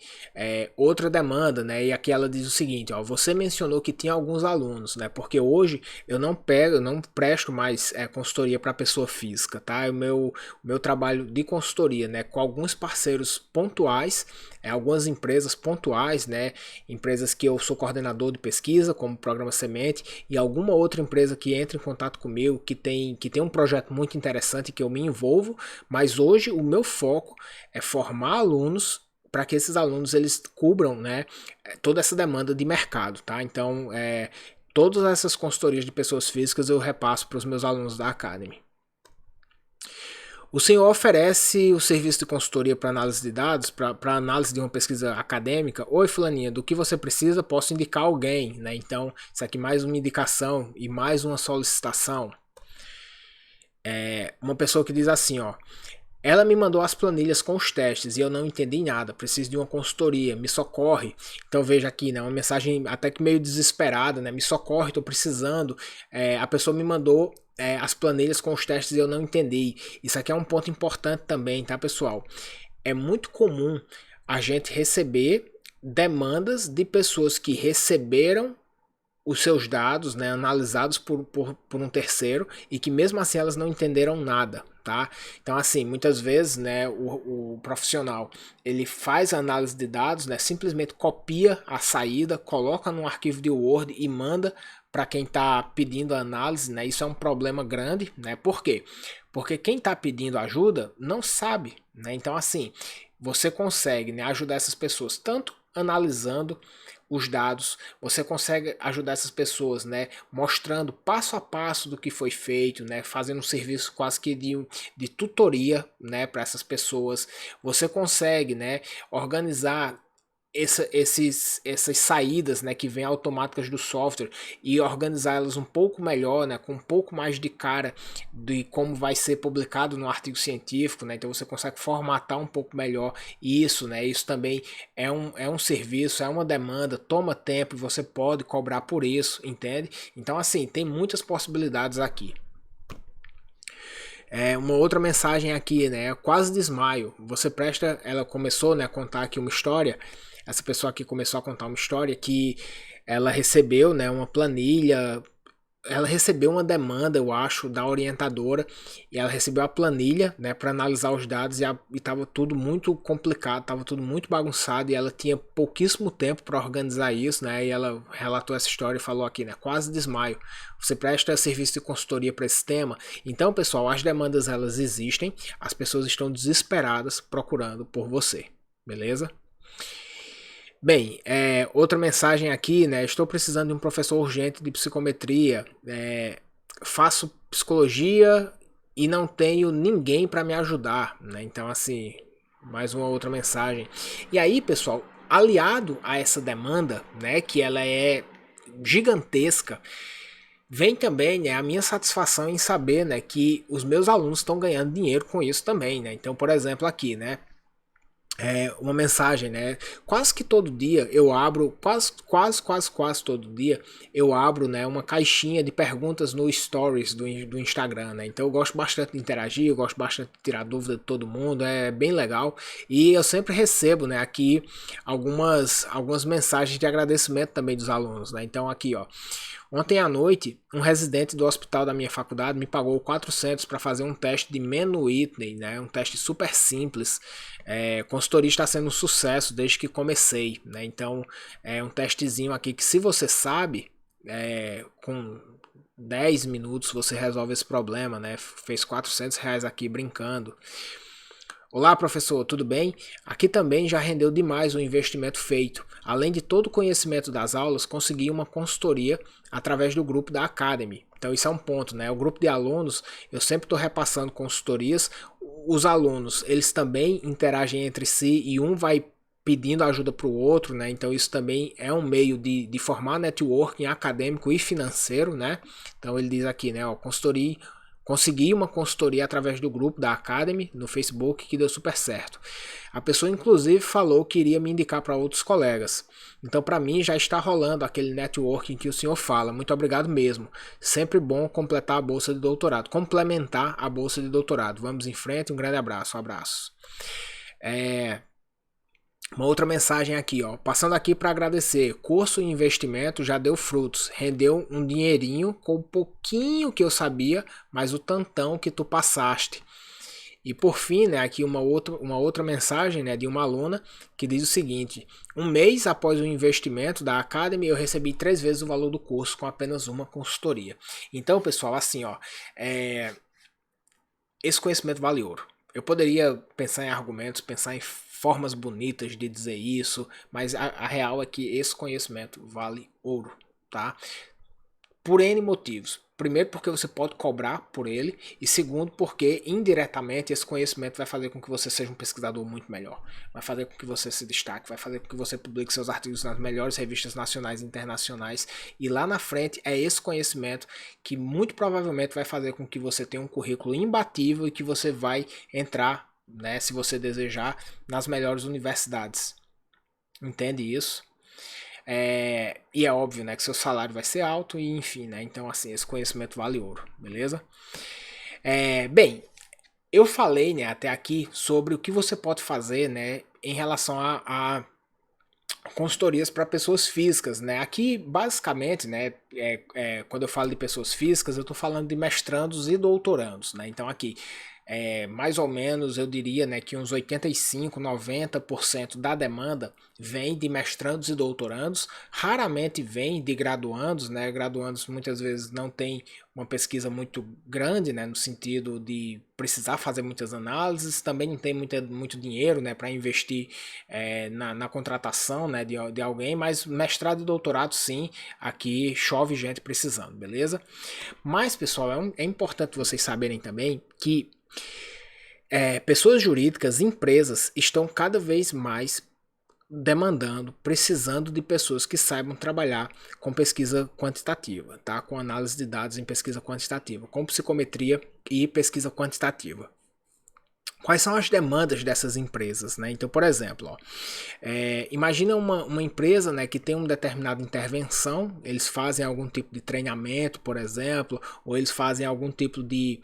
outra demanda, né? E aqui ela diz o seguinte, ó. Você mencionou que tinha alguns alunos, né? Porque hoje eu não presto mais consultoria para pessoa física, tá? O meu trabalho de consultoria, né? Com alguns parceiros pontuais, algumas empresas pontuais, né? Empresas que eu sou coordenador de pesquisa, como o Programa Semente, e alguma outra empresa que entra em contato comigo, que tem um projeto muito interessante que eu me envolvo, mas hoje o meu foco é formar alunos para que esses alunos eles cubram, né, toda essa demanda de mercado, tá? Então, todas essas consultorias de pessoas físicas eu repasso para os meus alunos da Academy. O senhor oferece o serviço de consultoria para análise de dados, para análise de uma pesquisa acadêmica? Oi, fulaninha, do que você precisa, posso indicar alguém, né? Então, isso aqui mais uma indicação e mais uma solicitação. Uma pessoa que diz assim, ó. Ela me mandou as planilhas com os testes e eu não entendi nada. Preciso de uma consultoria, me socorre. Então veja aqui, né, uma mensagem até que meio desesperada, né? Me socorre, estou precisando. A pessoa me mandou as planilhas com os testes e eu não entendi. Isso aqui é um ponto importante também, tá, pessoal? É muito comum a gente receber demandas de pessoas que receberam os seus dados, né, analisados por um terceiro e que mesmo assim elas não entenderam nada, tá? Então assim, muitas vezes, né, o profissional ele faz a análise de dados, né, simplesmente copia a saída, coloca num arquivo de Word e manda para quem está pedindo a análise, né? Isso é um problema grande, né? Por quê? Porque quem está pedindo ajuda não sabe, né? Então assim, você consegue, né, ajudar essas pessoas tanto analisando os dados, você consegue ajudar essas pessoas, né, mostrando passo a passo do que foi feito, né, fazendo um serviço quase que de tutoria, né, para essas pessoas. Você consegue, né, organizar essas saídas, né, que vêm automáticas do software e organizá-las um pouco melhor, né, com um pouco mais de cara de como vai ser publicado no artigo científico, né, então você consegue formatar um pouco melhor isso, né, isso também é um serviço, é uma demanda, toma tempo e você pode cobrar por isso, entende? Então assim, tem muitas possibilidades aqui. Uma outra mensagem aqui, né? Quase desmaio. Você presta. Ela começou, né, a contar aqui uma história. Essa pessoa aqui começou a contar uma história que ela recebeu, né, uma planilha. Ela recebeu uma demanda, eu acho, da orientadora e ela recebeu a planilha, né, para analisar os dados e estava tudo muito complicado, estava tudo muito bagunçado e ela tinha pouquíssimo tempo para organizar isso, né? E ela relatou essa história e falou aqui, né, quase desmaio. Você presta serviço de consultoria para esse tema? Então, pessoal, as demandas elas existem, as pessoas estão desesperadas procurando por você, beleza? Bem, outra mensagem aqui, né? Estou precisando de um professor urgente de psicometria. Faço psicologia e não tenho ninguém para me ajudar, né? Então, assim, mais uma outra mensagem. E aí, pessoal, aliado a essa demanda, né? Que ela é gigantesca, vem também, né, a minha satisfação em saber, né, que os meus alunos estão ganhando dinheiro com isso também, né? Então, por exemplo, aqui, né? uma mensagem, né? Quase que todo dia eu abro, quase todo dia eu abro, né, uma caixinha de perguntas no Stories do Instagram, né? Então eu gosto bastante de interagir, eu gosto bastante de tirar dúvida de todo mundo, é bem legal. E eu sempre recebo, né, aqui algumas mensagens de agradecimento também dos alunos, né? Então aqui, ó. Ontem à noite, um residente do hospital da minha faculdade me pagou 400 para fazer um teste de Men Whitney, né? Um teste super simples. Consultoria está sendo um sucesso desde que comecei, né? Então, é um testezinho aqui que, se você sabe, com 10 minutos você resolve esse problema, né? Fez R$ 400 aqui brincando. Olá, professor, tudo bem? Aqui também já rendeu demais o investimento feito. Além de todo o conhecimento das aulas, consegui uma consultoria através do grupo da Academy. Então isso é um ponto, né? O grupo de alunos, eu sempre estou repassando consultorias. Os alunos, eles também interagem entre si e um vai pedindo ajuda para o outro, né? Então isso também é um meio de formar networking acadêmico e financeiro, né? Então ele diz aqui, né? Ó, consultoria. Consegui uma consultoria através do grupo da Academy no Facebook que deu super certo. A pessoa inclusive falou que iria me indicar para outros colegas. Então para mim já está rolando aquele networking que o senhor fala. Muito obrigado mesmo. Sempre bom completar a bolsa de doutorado, complementar a bolsa de doutorado. Vamos em frente, um grande abraço, um abraço. Uma outra mensagem aqui, ó. Passando aqui para agradecer. Curso e investimento já deu frutos. Rendeu um dinheirinho com o pouquinho que eu sabia, mas o tantão que tu passaste. E por fim, né, aqui uma outra mensagem, né, de uma aluna que diz o seguinte: um mês após o investimento da Academy, eu recebi 3 vezes o valor do curso com apenas uma consultoria. Então, pessoal, assim, ó, esse conhecimento vale ouro. Eu poderia pensar em argumentos, pensar em formas bonitas de dizer isso, mas a real é que esse conhecimento vale ouro, tá? Por N motivos. Primeiro, porque você pode cobrar por ele, e segundo, porque indiretamente esse conhecimento vai fazer com que você seja um pesquisador muito melhor, vai fazer com que você se destaque, vai fazer com que você publique seus artigos nas melhores revistas nacionais e internacionais, e lá na frente é esse conhecimento que muito provavelmente vai fazer com que você tenha um currículo imbatível e que você vai entrar, né, se você desejar, nas melhores universidades. Entende isso? E é óbvio, né, que seu salário vai ser alto e enfim, né? Então, assim, esse conhecimento vale ouro, beleza? Bem, eu falei, né, até aqui sobre o que você pode fazer, né, em relação a consultorias para pessoas físicas, né? Aqui, basicamente, né, quando eu falo de pessoas físicas, eu estou falando de mestrandos e doutorandos, né? Então, aqui, mais ou menos, eu diria, né, que uns 85, 90% da demanda vem de mestrandos e doutorandos, raramente vem de graduandos, né? Graduandos muitas vezes não têm uma pesquisa muito grande, né, no sentido de precisar fazer muitas análises, também não tem muito dinheiro, né, para investir na contratação, né, de alguém, mas mestrado e doutorado sim, aqui chove gente precisando, beleza? Mas, pessoal, é importante vocês saberem também que pessoas jurídicas, empresas, estão cada vez mais demandando, precisando de pessoas que saibam trabalhar com pesquisa quantitativa, tá? Com análise de dados em pesquisa quantitativa, com psicometria e pesquisa quantitativa. Quais são as demandas dessas empresas, né? Então, por exemplo, ó, imagina uma empresa, né, que tem uma determinada intervenção, eles fazem algum tipo de treinamento, por exemplo, ou eles fazem algum tipo de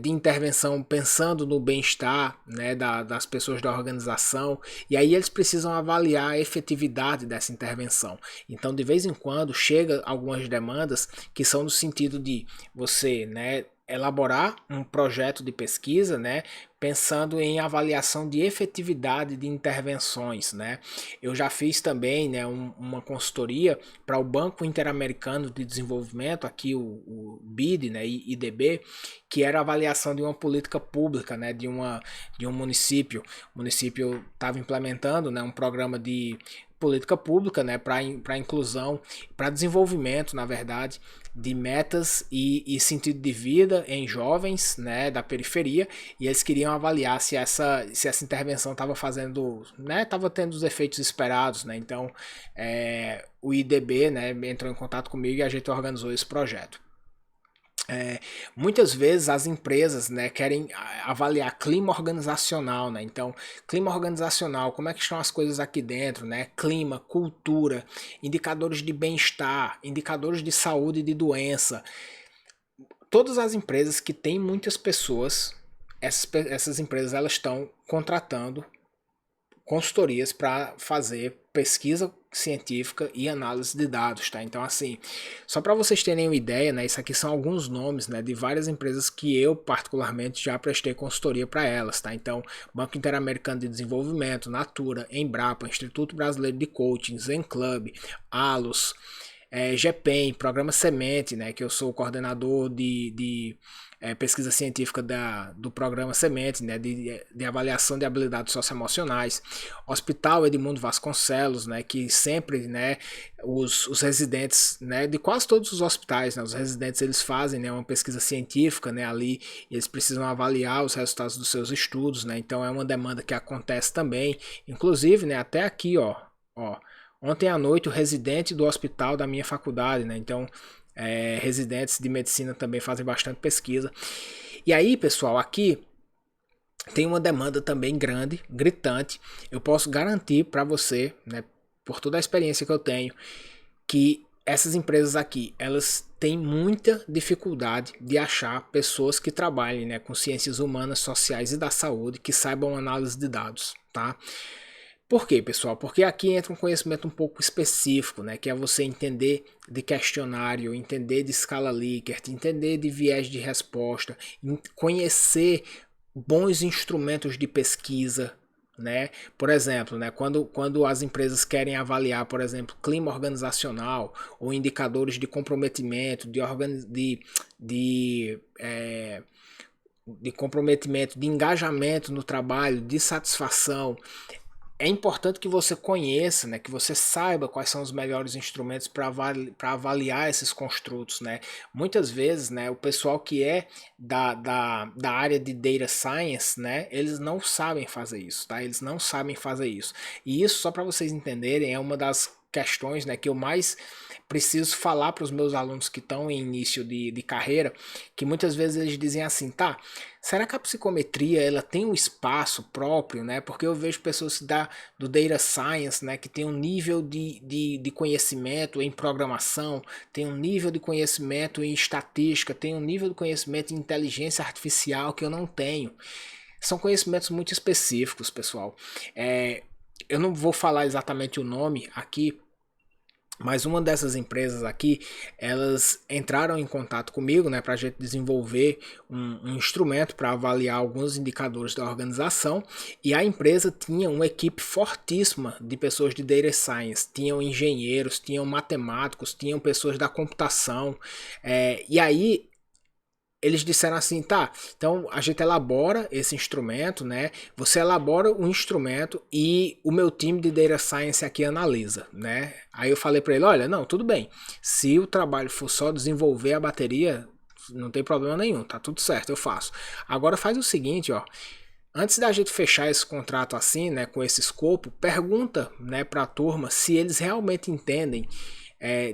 intervenção pensando no bem-estar, né, das pessoas da organização, e aí eles precisam avaliar a efetividade dessa intervenção. Então, de vez em quando, chega algumas demandas que são no sentido de você, né, elaborar um projeto de pesquisa, né, pensando em avaliação de efetividade de intervenções, né. Eu já fiz também, né, uma consultoria para o Banco Interamericano de Desenvolvimento, aqui o BID, né, IDB, que era a avaliação de uma política pública, né, de um município. O município estava implementando, né, um programa de política pública, né, para inclusão, para desenvolvimento, na verdade, de metas e sentido de vida em jovens, né, da periferia, e eles queriam avaliar se essa intervenção estava fazendo, né, estava tendo os efeitos esperados, né. Então, o IDB, né, entrou em contato comigo e a gente organizou esse projeto. Muitas vezes as empresas, né, querem avaliar clima organizacional, né? Então, clima organizacional, como é que estão as coisas aqui dentro, né? Clima, cultura, indicadores de bem-estar, indicadores de saúde e de doença. Todas as empresas que têm muitas pessoas, essas empresas elas estão contratando consultorias para fazer pesquisa científica e análise de dados, tá? Então, assim, só para vocês terem uma ideia, né? Isso aqui são alguns nomes, né, de várias empresas que eu particularmente já prestei consultoria para elas, tá? Então, Banco Interamericano de Desenvolvimento, Natura, Embrapa, Instituto Brasileiro de Coaching, Zen Club, Alus, GPEM, Programa Semente, né, que eu sou coordenador de pesquisa científica do programa Semente, né, de avaliação de habilidades socioemocionais. Hospital Edmundo Vasconcelos, né, que sempre, né, os residentes, né, de quase todos os hospitais, né, os residentes eles fazem, né, uma pesquisa científica, né, ali eles precisam avaliar os resultados dos seus estudos, né, então é uma demanda que acontece também, inclusive, né, até aqui, ó, ontem à noite o residente do hospital da minha faculdade, né, então residentes de medicina também fazem bastante pesquisa. E aí, pessoal, aqui tem uma demanda também grande, gritante. Eu posso garantir para você, né, por toda a experiência que eu tenho, que essas empresas aqui, elas têm muita dificuldade de achar pessoas que trabalhem, né, com ciências humanas, sociais e da saúde, que saibam análise de dados, tá? Por quê, pessoal? Porque aqui entra um conhecimento um pouco específico, né? Que é você entender de questionário, entender de escala Likert, entender de viés de resposta, conhecer bons instrumentos de pesquisa, né? Por exemplo, né? Quando as empresas querem avaliar, por exemplo, clima organizacional ou indicadores de comprometimento, de comprometimento, de engajamento no trabalho, de satisfação, é importante que você conheça, né, que você saiba quais são os melhores instrumentos para avaliar esses construtos, né? Muitas vezes, né, o pessoal que é da área de data science, né, eles não sabem fazer isso, tá? Eles não sabem fazer isso. E isso, só para vocês entenderem, é uma das questões, né, que eu mais preciso falar para os meus alunos que estão em início de carreira, que muitas vezes eles dizem assim, tá, será que a psicometria ela tem um espaço próprio, né? Porque eu vejo pessoas do data science, né, que tem um nível de conhecimento em programação, tem um nível de conhecimento em estatística, tem um nível de conhecimento em inteligência artificial que eu não tenho. São conhecimentos muito específicos, pessoal. Eu não vou falar exatamente o nome aqui, mas uma dessas empresas aqui, elas entraram em contato comigo, né, para a gente desenvolver um instrumento para avaliar alguns indicadores da organização. E a empresa tinha uma equipe fortíssima de pessoas de data science, tinham engenheiros, tinham matemáticos, tinham pessoas da computação. E aí eles disseram assim, tá, então a gente elabora esse instrumento, né? Você elabora o instrumento e o meu time de Data Science aqui analisa, né? Aí eu falei para ele, olha, não, tudo bem. Se o trabalho for só desenvolver a bateria, não tem problema nenhum, tá tudo certo, eu faço. Agora faz o seguinte, ó. Antes da gente fechar esse contrato assim, né, com esse escopo, pergunta, né, para a turma se eles realmente entendem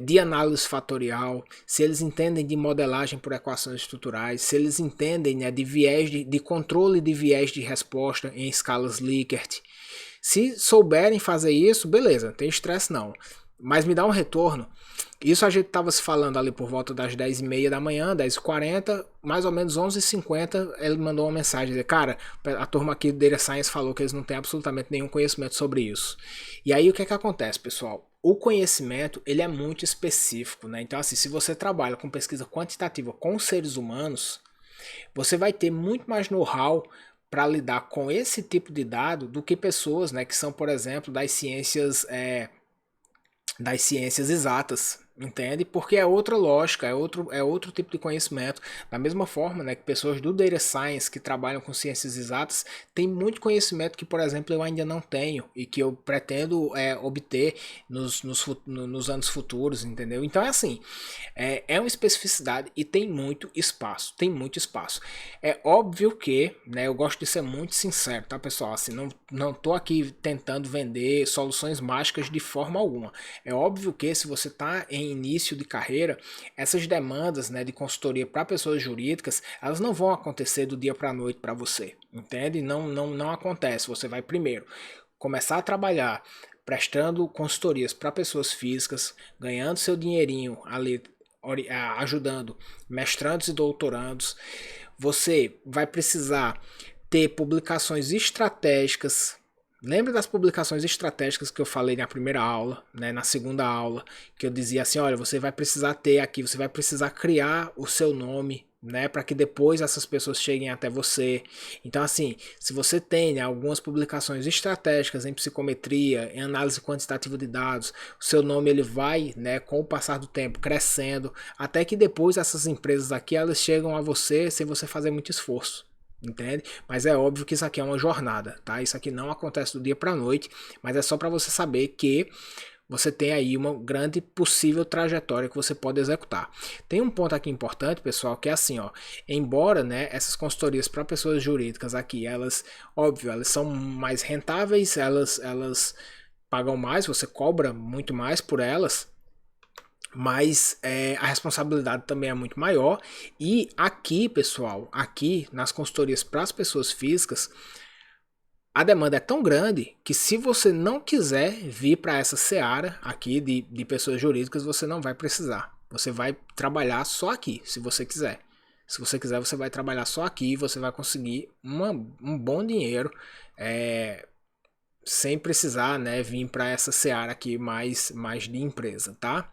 de análise fatorial, se eles entendem de modelagem por equações estruturais, se eles entendem, né, de viés de controle de viés de resposta em escalas Likert. Se souberem fazer isso, beleza, não tem estresse não. Mas me dá um retorno. Isso a gente estava se falando ali por volta das 10h30 da manhã, 10h40, mais ou menos 11h50, ele mandou uma mensagem, dizer, cara, a turma aqui do Data Science falou que eles não têm absolutamente nenhum conhecimento sobre isso. E aí o que é que acontece, pessoal? O conhecimento, ele é muito específico, né? Então assim, se você trabalha com pesquisa quantitativa com seres humanos, você vai ter muito mais know-how para lidar com esse tipo de dado do que pessoas, né, que são, por exemplo, das ciências exatas, entende? Porque é outra lógica, é outro tipo de conhecimento. Da mesma forma, né, que pessoas do Data Science que trabalham com ciências exatas têm muito conhecimento que, por exemplo, eu ainda não tenho e que eu pretendo obter nos anos futuros, entendeu? Então é assim, uma especificidade e tem muito espaço, É óbvio que, né, eu gosto de ser muito sincero, tá, pessoal? Assim, não tô aqui tentando vender soluções mágicas de forma alguma. É óbvio que se você está em em início de carreira, essas demandas, né, de consultoria para pessoas jurídicas, elas não vão acontecer do dia para a noite para você, entende? Não acontece. Você vai primeiro começar a trabalhar prestando consultorias para pessoas físicas, ganhando seu dinheirinho ali, ajudando mestrandos e doutorandos. Você vai precisar ter publicações estratégicas. Lembra das publicações estratégicas que eu falei na primeira aula, né, na segunda aula, que eu dizia assim, olha, você vai precisar ter aqui, você vai precisar criar o seu nome, né, para que depois essas pessoas cheguem até você. Então, assim, se você tem, né, algumas publicações estratégicas em psicometria, em análise quantitativa de dados, o seu nome ele vai, né, com o passar do tempo crescendo, até que depois essas empresas aqui elas chegam a você sem você fazer muito esforço. Entende? Mas é óbvio que isso aqui é uma jornada, tá? Isso aqui não acontece do dia para a noite, mas é só para você saber que você tem aí uma grande possível trajetória que você pode executar. Tem um ponto aqui importante, pessoal, que é assim, ó, embora, né, essas consultorias para pessoas jurídicas aqui, elas, óbvio, elas são mais rentáveis, elas pagam mais, você cobra muito mais por elas, mas a responsabilidade também é muito maior. E aqui, pessoal, aqui nas consultorias para as pessoas físicas, a demanda é tão grande que se você não quiser vir para essa seara aqui de pessoas jurídicas, você não vai precisar. Você vai trabalhar só aqui, se você quiser. Se você quiser, você vai trabalhar só aqui e você vai conseguir um bom dinheiro sem precisar, né, vir para essa seara aqui mais de empresa, tá?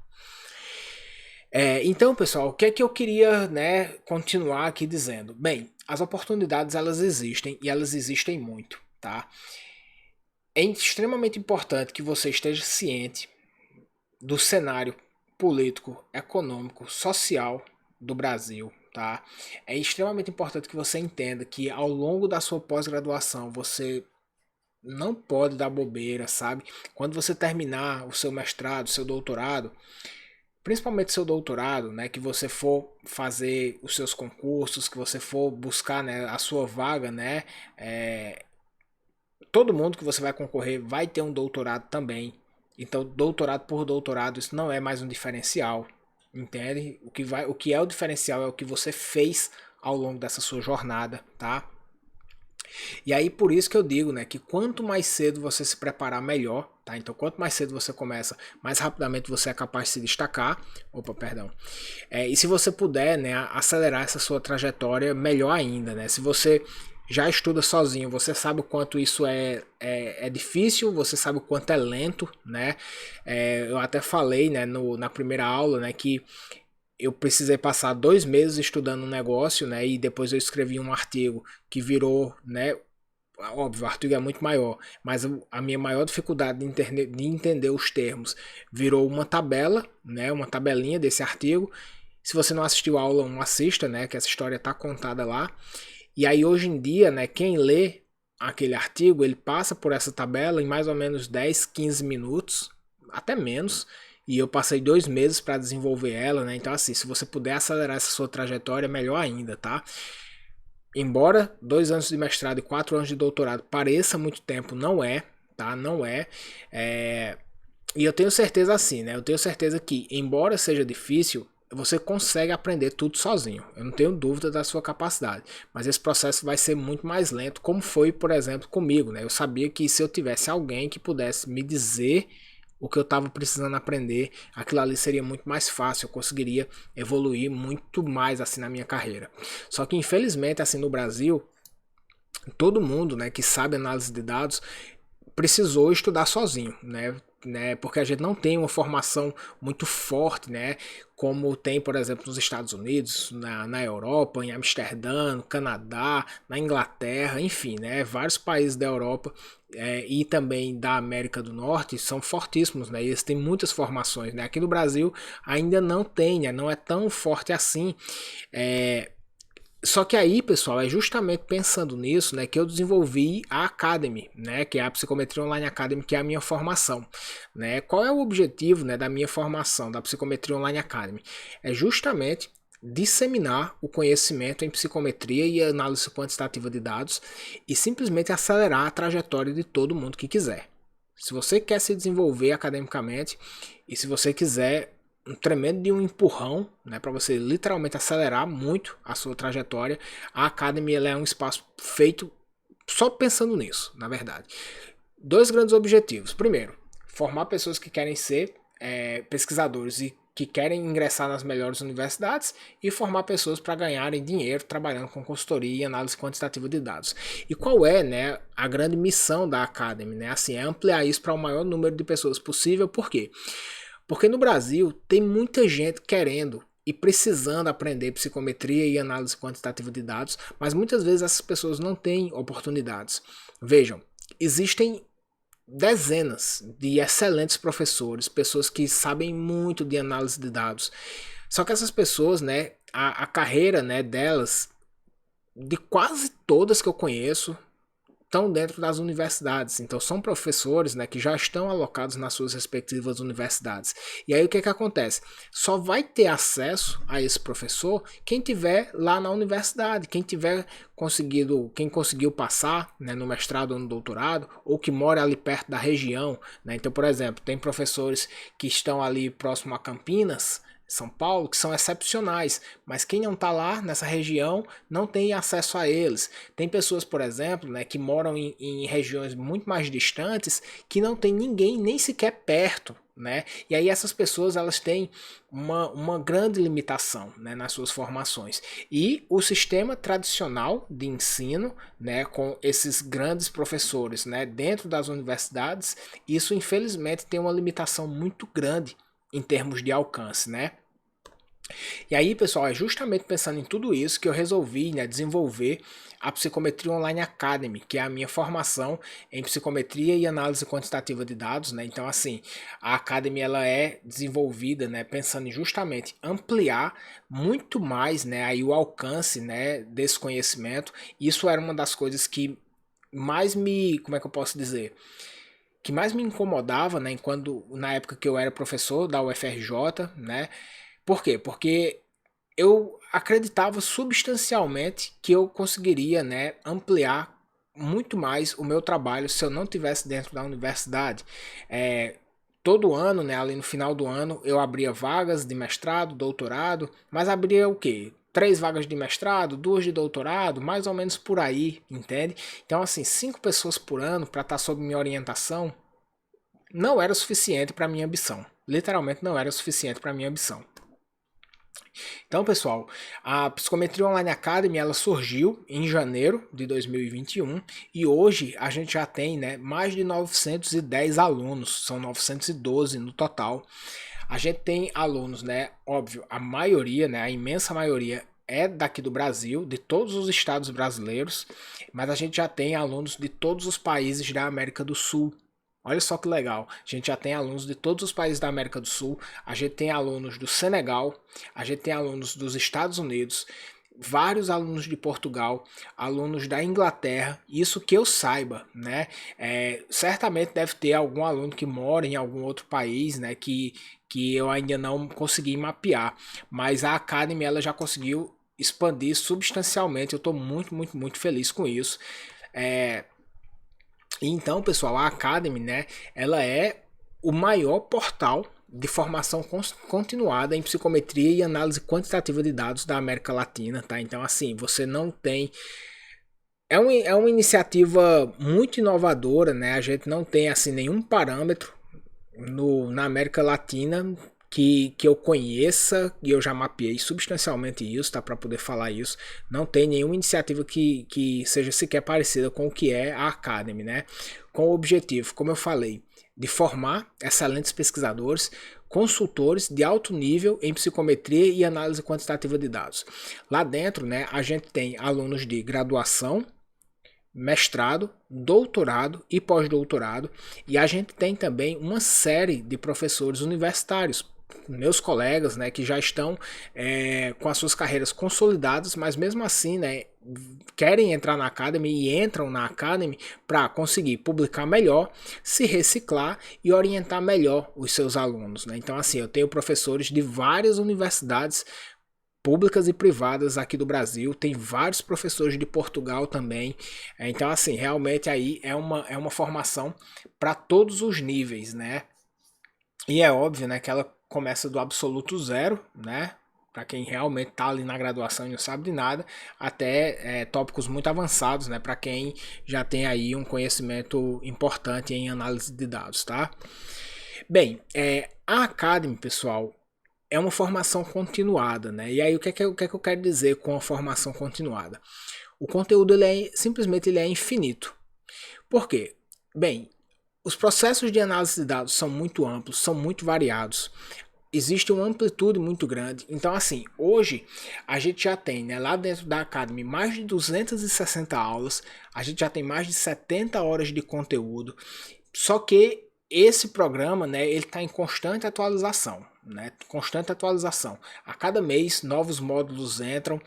Então, pessoal, o que é que eu queria, né, continuar aqui dizendo? Bem, as oportunidades elas existem e elas existem muito, tá? É extremamente importante que você esteja ciente do cenário político, econômico, social do Brasil, tá? É extremamente importante que você entenda que ao longo da sua pós-graduação você não pode dar bobeira, sabe? Quando você terminar o seu mestrado, o seu doutorado, principalmente seu doutorado, né, que você for fazer os seus concursos, que você for buscar, né, a sua vaga, né, todo mundo que você vai concorrer vai ter um doutorado também. Então, doutorado por doutorado, isso não é mais um diferencial, entende? O que é o diferencial é o que você fez ao longo dessa sua jornada, tá? E aí por isso que eu digo, né, que quanto mais cedo você se preparar, melhor, tá? Então quanto mais cedo você começa, mais rapidamente você é capaz de se destacar. Opa, perdão. E se você puder, né, acelerar essa sua trajetória, melhor ainda, né? Se você já estuda sozinho, você sabe o quanto isso é difícil, você sabe o quanto é lento, né? Eu até falei, né, na primeira aula, né, que eu precisei passar 2 meses estudando um negócio, né? E depois eu escrevi um artigo que virou, né? Óbvio, o artigo é muito maior, mas a minha maior dificuldade de entender os termos virou uma tabela, né? Uma tabelinha desse artigo. Se você não assistiu a aula 1, assista, né? Que essa história está contada lá. E aí hoje em dia, né? Quem lê aquele artigo, ele passa por essa tabela em mais ou menos 10, 15 minutos, até menos. E eu passei 2 meses para desenvolver ela, né? Então, assim, se você puder acelerar essa sua trajetória, melhor ainda, tá? Embora 2 anos de mestrado e 4 anos de doutorado pareça muito tempo, não é, tá? Não é. E eu tenho certeza assim, né? Eu tenho certeza que, embora seja difícil, você consegue aprender tudo sozinho. Eu não tenho dúvida da sua capacidade. Mas esse processo vai ser muito mais lento, como foi, por exemplo, comigo, né? Eu sabia que se eu tivesse alguém que pudesse me dizer o que eu estava precisando aprender, aquilo ali seria muito mais fácil, eu conseguiria evoluir muito mais assim na minha carreira. Só que infelizmente assim no Brasil, todo mundo, né, que sabe análise de dados precisou estudar sozinho, né, porque a gente não tem uma formação muito forte, né, como tem, por exemplo, nos Estados Unidos, na Europa, em Amsterdã, no Canadá, na Inglaterra, enfim, né, vários países da Europa e também da América do Norte são fortíssimos, né, e eles têm muitas formações, né, aqui no Brasil ainda não tem, né, não é tão forte assim, só que aí, pessoal, é justamente pensando nisso, né, que eu desenvolvi a Academy, né, que é a Psicometria Online Academy, que é a minha formação, né? Qual é o objetivo, né, da minha formação, da Psicometria Online Academy? É justamente disseminar o conhecimento em psicometria e análise quantitativa de dados e simplesmente acelerar a trajetória de todo mundo que quiser. Se você quer se desenvolver academicamente e se você quiser um tremendo de um empurrão, né, para você literalmente acelerar muito a sua trajetória. A Academy ela é um espaço feito só pensando nisso, na verdade. Dois grandes objetivos. Primeiro, formar pessoas que querem ser pesquisadores e que querem ingressar nas melhores universidades, e formar pessoas para ganharem dinheiro trabalhando com consultoria e análise quantitativa de dados. E qual é, né, a grande missão da Academy? Né? Assim, é ampliar isso para o maior número de pessoas possível. Por quê? Porque no Brasil tem muita gente querendo e precisando aprender psicometria e análise quantitativa de dados, mas muitas vezes essas pessoas não têm oportunidades. Vejam, existem dezenas de excelentes professores, pessoas que sabem muito de análise de dados. Só que essas pessoas, né, a carreira, né, delas, de quase todas que eu conheço, estão dentro das universidades. Então são professores, né, que já estão alocados nas suas respectivas universidades. E aí o que acontece? Só vai ter acesso a esse professor quem tiver lá na universidade, quem conseguiu passar, né, no mestrado ou no doutorado, ou que mora ali perto da região. Né? Então, por exemplo, tem professores que estão ali próximo a Campinas, São Paulo, que são excepcionais, mas quem não está lá nessa região não tem acesso a eles. Tem pessoas, por exemplo, né, que moram em regiões muito mais distantes, que não tem ninguém nem sequer perto. Né? E aí essas pessoas elas têm uma grande limitação, né, nas suas formações. E o sistema tradicional de ensino, né, com esses grandes professores, né, dentro das universidades, isso infelizmente tem uma limitação muito grande em termos de alcance, né? E aí, pessoal, é justamente pensando em tudo isso que eu resolvi, né, desenvolver a Psicometria Online Academy, que é a minha formação em psicometria e análise quantitativa de dados, né? Então, assim, a Academy ela é desenvolvida, né, pensando em justamente ampliar muito mais, né, aí o alcance, né, desse conhecimento. Isso era uma das coisas que mais me, como é que eu posso dizer? Que mais me incomodava, né, na época que eu era professor da UFRJ, né? Por quê? Porque eu acreditava substancialmente que eu conseguiria, né, ampliar muito mais o meu trabalho se eu não tivesse dentro da universidade. Todo ano, né, ali no final do ano, eu abria vagas de mestrado, doutorado, mas abria o quê? 3 vagas de mestrado, 2 de doutorado, mais ou menos por aí, entende? Então, assim, 5 pessoas por ano para estar sob minha orientação não era suficiente para minha ambição. Literalmente não era suficiente para minha ambição. Então, pessoal, a Psicometria Online Academy ela surgiu em janeiro de 2021 e hoje a gente já tem, né, mais de 910 alunos, são 912 no total. A gente tem alunos, né, óbvio, a maioria, né, a imensa maioria é daqui do Brasil, de todos os estados brasileiros, mas a gente já tem alunos de todos os países da América do Sul. Olha só que legal, a gente já tem alunos de todos os países da América do Sul, a gente tem alunos do Senegal, a gente tem alunos dos Estados Unidos, vários alunos de Portugal, alunos da Inglaterra, isso que eu saiba, né? Certamente deve ter algum aluno que mora em algum outro país, né? Que eu ainda não consegui mapear, mas a Academy ela já conseguiu expandir substancialmente, eu estou muito, muito, muito feliz com isso. Então, pessoal, a Academy, né, ela é o maior portal de formação continuada em psicometria e análise quantitativa de dados da América Latina, tá? Então, assim, você não tem... É uma iniciativa muito inovadora, né? A gente não tem, assim, nenhum parâmetro na América Latina que eu conheça, e eu já mapeei substancialmente isso, tá, para poder falar isso. Não tem nenhuma iniciativa que seja sequer parecida com o que é a Academy, né? Com o objetivo, como eu falei, de formar excelentes pesquisadores, consultores de alto nível em psicometria e análise quantitativa de dados. Lá dentro, né, a gente tem alunos de graduação, mestrado, doutorado e pós-doutorado, e a gente tem também uma série de professores universitários, meus colegas, né, que já estão com as suas carreiras consolidadas, mas mesmo assim, né, querem entrar na Academy e entram na Academy para conseguir publicar melhor, se reciclar e orientar melhor os seus alunos, né? Então, assim, eu tenho professores de várias universidades públicas e privadas aqui do Brasil, tem vários professores de Portugal também. Então, assim, realmente aí é uma formação para todos os níveis, né? E é óbvio, né, que ela começa do absoluto zero, né? Para quem realmente está ali na graduação e não sabe de nada, até tópicos muito avançados, né? Para quem já tem aí um conhecimento importante em análise de dados, tá? Bem, a Academy, pessoal, é uma formação continuada, né? E aí o que é que eu quero dizer com a formação continuada? O conteúdo simplesmente ele é infinito. Por quê? Bem, os processos de análise de dados são muito amplos, são muito variados. Existe uma amplitude muito grande. Então, assim, hoje a gente já tem, né, lá dentro da Academy, mais de 260 aulas, a gente já tem mais de 70 horas de conteúdo. Só que esse programa, né, ele está em constante atualização, né? Constante atualização. A cada mês, novos módulos entram.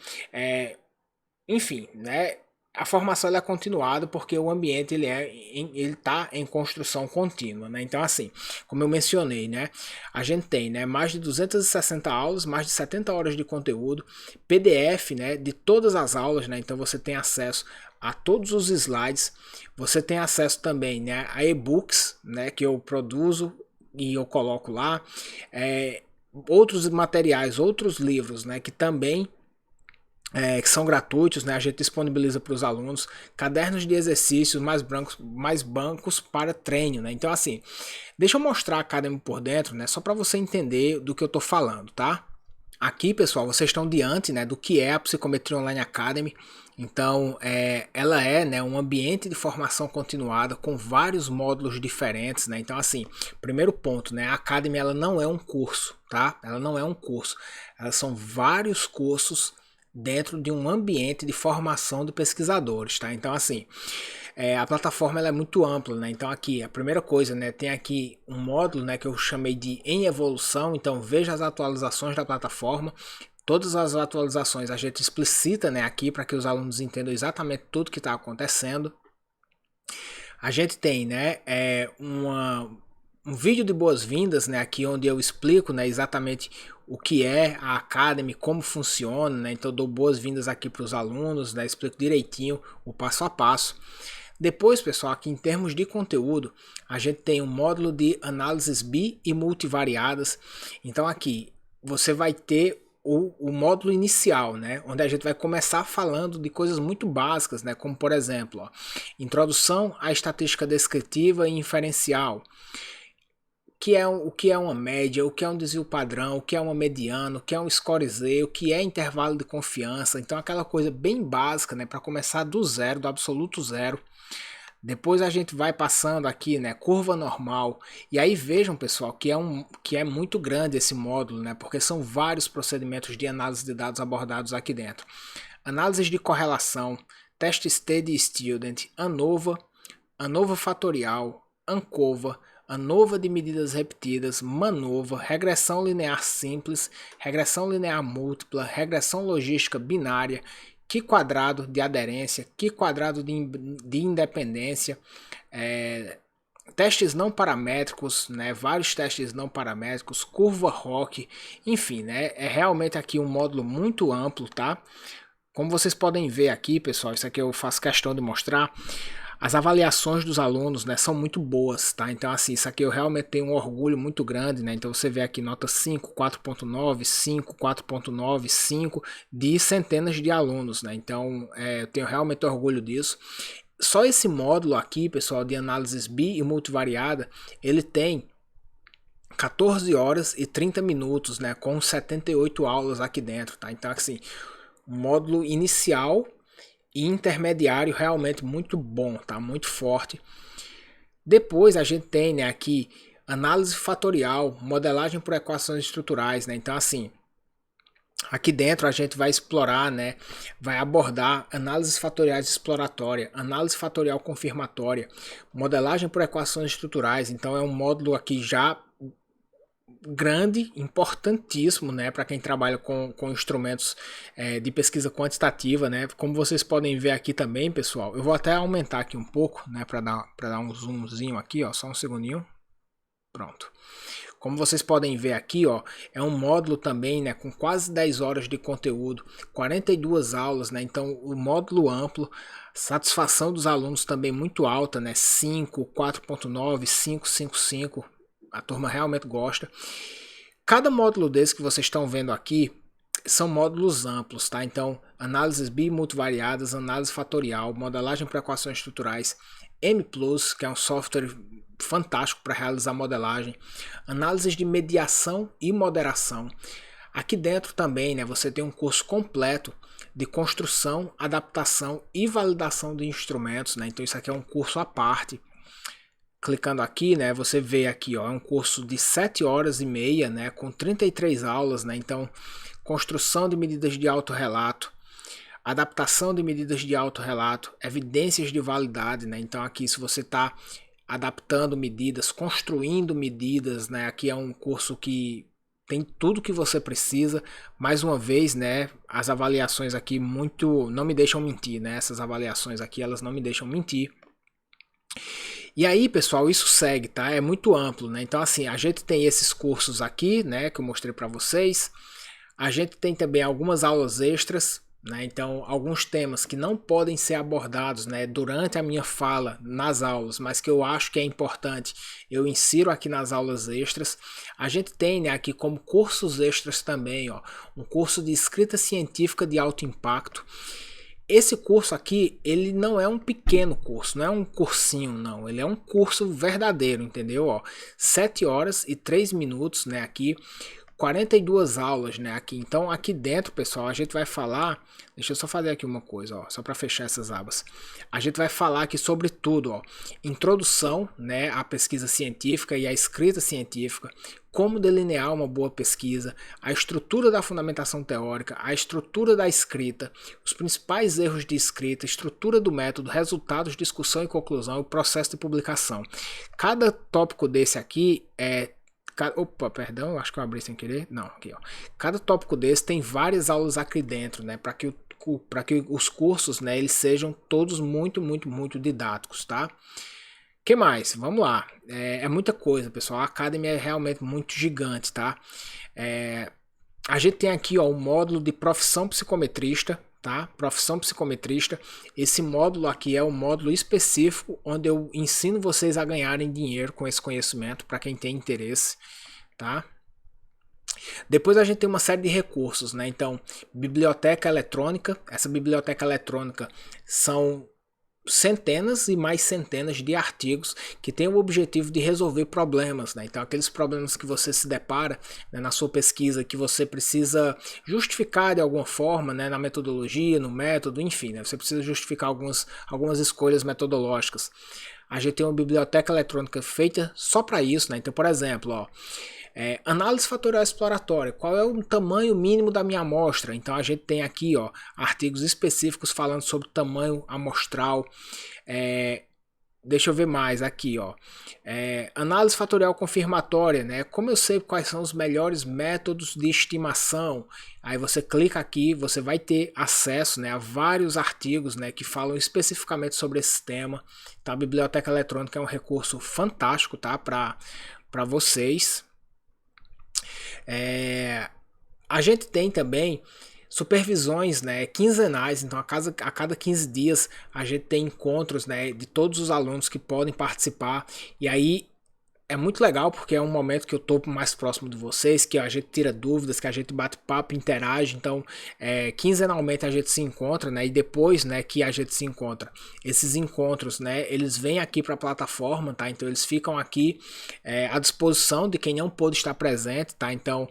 Enfim, né? A formação ela é continuada porque o ambiente ele tá em construção contínua, né? Então assim, como eu mencionei, né, a gente tem, né, mais de 260 aulas, mais de 70 horas de conteúdo, PDF, né, de todas as aulas, né? Então você tem acesso a todos os slides, você tem acesso também, né, a e-books, né, que eu produzo e eu coloco lá, outros materiais, outros livros, né, que também que são gratuitos, né? A gente disponibiliza para os alunos cadernos de exercícios mais bancos para treino, né? Então, assim, deixa eu mostrar a Academy por dentro, né? Só para você entender do que eu estou falando, tá? Aqui, pessoal, vocês estão diante, né, do que é a Psicometria Online Academy. Então, ela é, né, um ambiente de formação continuada com vários módulos diferentes, né? Então, assim, primeiro ponto, né, a Academy ela não é um curso, tá? Ela não é um curso. Elas são vários cursos dentro de um ambiente de formação de pesquisadores, tá? Então, assim, a plataforma ela é muito ampla, né? Então, aqui, a primeira coisa, né, tem aqui um módulo, né, que eu chamei de em evolução. Então, veja as atualizações da plataforma. Todas as atualizações a gente explicita, né, aqui para que os alunos entendam exatamente tudo que está acontecendo. A gente tem, né, um vídeo de boas-vindas, né, aqui onde eu explico, né, exatamente o que é a Academy, como funciona, né, então eu dou boas-vindas aqui para os alunos, né, explico direitinho o passo a passo. Depois, pessoal, aqui em termos de conteúdo, a gente tem um módulo de análises bi e multivariadas. Então aqui você vai ter o módulo inicial, né, onde a gente vai começar falando de coisas muito básicas, né, como por exemplo, ó, introdução à estatística descritiva e inferencial, o que é uma média, o que é um desvio padrão, o que é uma mediana, o que é um score Z, o que é intervalo de confiança. Então aquela coisa bem básica, né, para começar do zero, do absoluto zero. Depois a gente vai passando aqui, né, curva normal. E aí vejam, pessoal, que é muito grande esse módulo, né, porque são vários procedimentos de análise de dados abordados aqui dentro. Análises de correlação, teste steady student, ANOVA fatorial, ANCOVA, ANOVA de medidas repetidas, MANOVA, regressão linear simples, regressão linear múltipla, regressão logística binária, Q quadrado de aderência, Q quadrado de independência, testes não paramétricos, né, vários testes não paramétricos, curva ROC, enfim, né, é realmente aqui um módulo muito amplo, tá? Como vocês podem ver aqui, pessoal, isso aqui eu faço questão de mostrar. As avaliações dos alunos, né, são muito boas, tá? Então, assim, isso aqui eu realmente tenho um orgulho muito grande, né? Então, você vê aqui nota 5, 4.9, 5, 4.9, 5, de centenas de alunos, né? Então, eu tenho realmente orgulho disso. Só esse módulo aqui, pessoal, de análises bi e multivariada, ele tem 14 horas e 30 minutos, né? Com 78 aulas aqui dentro, tá? Então, assim, um módulo inicial e intermediário realmente muito bom, tá? Muito forte. Depois a gente tem, né, aqui análise fatorial, modelagem por equações estruturais, né? Então assim, aqui dentro a gente vai explorar, né, vai abordar análises fatoriais exploratória, análise fatorial confirmatória, modelagem por equações estruturais. Então é um módulo aqui já grande, importantíssimo, né, para quem trabalha com instrumentos de pesquisa quantitativa, né, como vocês podem ver aqui também, pessoal. Eu vou até aumentar aqui um pouco, né, para dar um zoomzinho aqui, ó, só um segundinho. Pronto. Como vocês podem ver aqui, ó, é um módulo também, né, com quase 10 horas de conteúdo, 42 aulas, né, então o módulo amplo, satisfação dos alunos também muito alta, né, 5, 4.9, 5, 5, 5, a turma realmente gosta. Cada módulo desse que vocês estão vendo aqui são módulos amplos, tá? Então, análises bimultivariadas, análise fatorial, modelagem para equações estruturais, M+, que é um software fantástico para realizar modelagem, análises de mediação e moderação. Aqui dentro também, né, você tem um curso completo de construção, adaptação e validação de instrumentos, né? Então isso aqui é um curso à parte. Clicando aqui, né, você vê aqui, ó, é um curso de 7 horas e meia, né, com 33 aulas, né? Então, construção de medidas de autorrelato, adaptação de medidas de autorrelato, evidências de validade, né? Então aqui se você está adaptando medidas, construindo medidas, né? Aqui é um curso que tem tudo que você precisa. Mais uma vez, né? As avaliações aqui não me deixam mentir, né? Essas avaliações aqui, elas não me deixam mentir. E aí, pessoal, isso segue, tá? É muito amplo, né? Então, assim, a gente tem esses cursos aqui, né? Que eu mostrei para vocês. A gente tem também algumas aulas extras, né? Então, alguns temas que não podem ser abordados, né, durante a minha fala nas aulas, mas que eu acho que é importante, eu insiro aqui nas aulas extras. A gente tem, né, aqui como cursos extras também, ó, um curso de escrita científica de alto impacto. Esse curso aqui, ele não é um pequeno curso, não é um cursinho, não. Ele é um curso verdadeiro, entendeu? Ó, 7 horas e 3 minutos, né, aqui. 42 aulas, né, aqui. Então, aqui dentro, pessoal, a gente vai falar... Deixa eu só fazer aqui uma coisa, ó, só para fechar essas abas. A gente vai falar aqui sobre tudo, ó. Introdução, né, à pesquisa científica e à escrita científica, como delinear uma boa pesquisa, a estrutura da fundamentação teórica, a estrutura da escrita, os principais erros de escrita, estrutura do método, resultados, discussão e conclusão, e o processo de publicação. Cada tópico desse aqui Opa, perdão, acho que eu abri sem querer. Não, aqui, ó. Cada tópico desse tem várias aulas aqui dentro, né? Para que os cursos, né, eles sejam todos muito didáticos, tá? Que mais? Vamos lá. É muita coisa, pessoal. A Academy é realmente muito gigante, tá? A gente tem aqui, ó, o módulo de profissão psicometrista, tá? Profissão psicometrista. Esse módulo aqui é um módulo específico onde eu ensino vocês a ganharem dinheiro com esse conhecimento para quem tem interesse, tá? Depois a gente tem uma série de recursos, né? Então, biblioteca eletrônica. Essa biblioteca eletrônica são centenas e mais centenas de artigos que têm o objetivo de resolver problemas, né? Então aqueles problemas que você se depara, né, na sua pesquisa, que você precisa justificar de alguma forma, né, na metodologia, no método, enfim, né, você precisa justificar algumas escolhas metodológicas. A gente tem uma biblioteca eletrônica feita só para isso, né? Então, por exemplo, ó, análise fatorial exploratória, qual é o tamanho mínimo da minha amostra? Então a gente tem aqui, ó, artigos específicos falando sobre tamanho amostral. Deixa eu ver mais aqui, ó. Análise fatorial confirmatória, né? Como eu sei quais são os melhores métodos de estimação? Aí você clica aqui, você vai ter acesso, né, a vários artigos, né, que falam especificamente sobre esse tema. Então a biblioteca eletrônica é um recurso fantástico, tá, para vocês. A gente tem também supervisões, né, quinzenais. Então a cada 15 dias a gente tem encontros, né, de todos os alunos que podem participar. E aí é muito legal porque é um momento que eu estou mais próximo de vocês, que a gente tira dúvidas, que a gente bate papo, interage. Então, quinzenalmente a gente se encontra, né? E depois, né, que a gente se encontra, esses encontros, né, eles vêm aqui para a plataforma, tá? Então eles ficam aqui à disposição de quem não pôde estar presente, tá? Então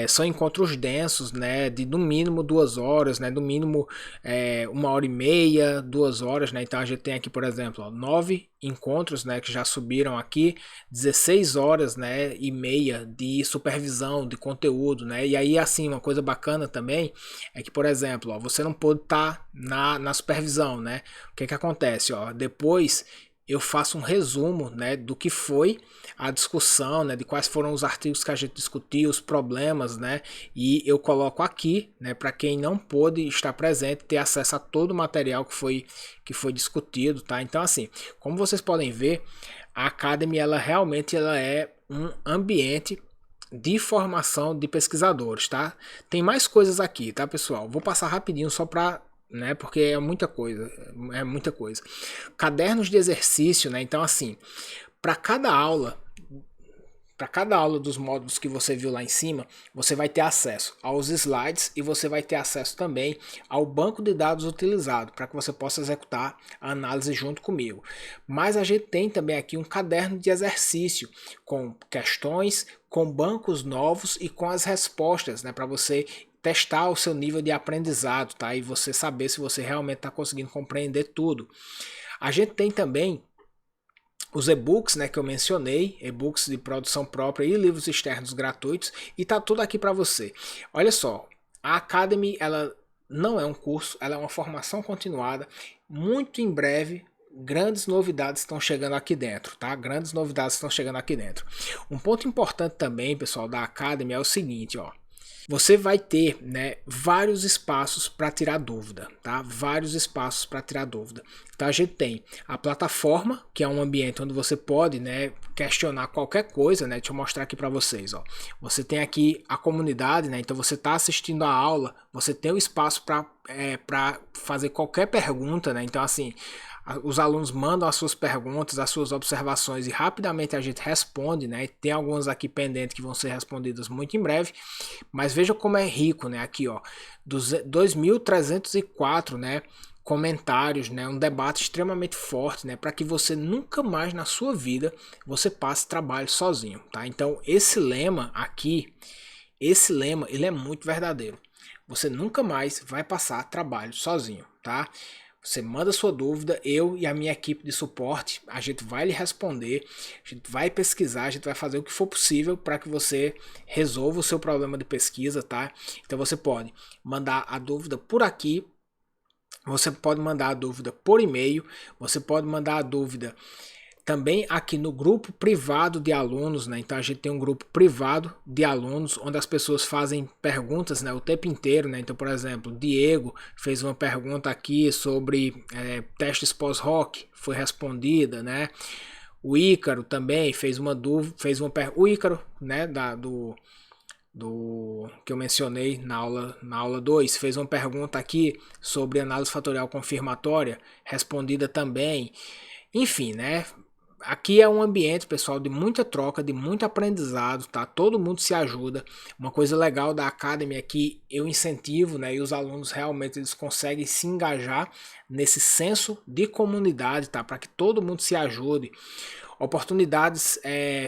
são encontros densos, né? De no mínimo 2 horas, né? No mínimo 1h30, 2 horas, né? Então a gente tem aqui, por exemplo, ó, 9 encontros, né, que já subiram aqui, 16 horas, né, e meia de supervisão de conteúdo, né? E aí, assim, uma coisa bacana também é que, por exemplo, ó, você não pode estar na supervisão, né? O que acontece, ó? Depois eu faço um resumo, né, do que foi a discussão, né, de quais foram os artigos que a gente discutiu, os problemas, né, e eu coloco aqui, né, para quem não pôde estar presente ter acesso a todo o material que foi discutido, tá? Então, assim, como vocês podem ver, a Academy ela realmente é um ambiente de formação de pesquisadores, tá? Tem mais coisas aqui, tá, pessoal? Vou passar rapidinho só para, né, porque é muita coisa. Cadernos de exercício, né? Então, assim, para cada aula, para cada aula dos módulos que você viu lá em cima, você vai ter acesso aos slides e você vai ter acesso também ao banco de dados utilizado para que você possa executar a análise junto comigo. Mas a gente tem também aqui um caderno de exercício com questões, com bancos novos e com as respostas, né, para você testar o seu nível de aprendizado, tá? E você saber se você realmente está conseguindo compreender tudo. A gente tem também os e-books, né, que eu mencionei, e-books de produção própria e livros externos gratuitos, e tá tudo aqui para você. Olha só, a Academy, ela não é um curso, ela é uma formação continuada. Muito em breve, grandes novidades estão chegando aqui dentro, tá? Grandes novidades estão chegando aqui dentro. Um ponto importante também, pessoal, da Academy é o seguinte, ó. Você vai ter, né, vários espaços para tirar dúvida, tá? Vários espaços para tirar dúvida. Então a gente tem a plataforma, que é um ambiente onde você pode, né, questionar qualquer coisa, né? Deixa eu mostrar aqui para vocês, ó. Você tem aqui a comunidade, né? Então você está assistindo a aula, você tem o espaço para fazer qualquer pergunta, né? Então assim, os alunos mandam as suas perguntas, as suas observações e rapidamente a gente responde, né? Tem algumas aqui pendentes que vão ser respondidas muito em breve, mas veja como é rico, né? Aqui, ó, 2.304, né? Comentários, né? Um debate extremamente forte, né? Para que você nunca mais na sua vida você passe trabalho sozinho, tá? Então esse lema aqui, ele é muito verdadeiro. Você nunca mais vai passar trabalho sozinho, tá? Você manda sua dúvida, eu e a minha equipe de suporte, a gente vai lhe responder, a gente vai pesquisar, a gente vai fazer o que for possível para que você resolva o seu problema de pesquisa, tá? Então você pode mandar a dúvida por aqui, você pode mandar a dúvida por e-mail, você pode mandar a dúvida também aqui no grupo privado de alunos, né? Então a gente tem um grupo privado de alunos onde as pessoas fazem perguntas, né, o tempo inteiro, né? Então, por exemplo, Diego fez uma pergunta aqui sobre testes pós-hoc, foi respondida, né? O Ícaro também fez uma dúvida, o Ícaro, né, do que eu mencionei na aula 2, fez uma pergunta aqui sobre análise fatorial confirmatória, respondida também. Enfim, né? Aqui é um ambiente, pessoal, de muita troca, de muito aprendizado, tá? Todo mundo se ajuda. Uma coisa legal da Academy é que eu incentivo, né? E os alunos realmente eles conseguem se engajar nesse senso de comunidade, tá? Para que todo mundo se ajude. Oportunidades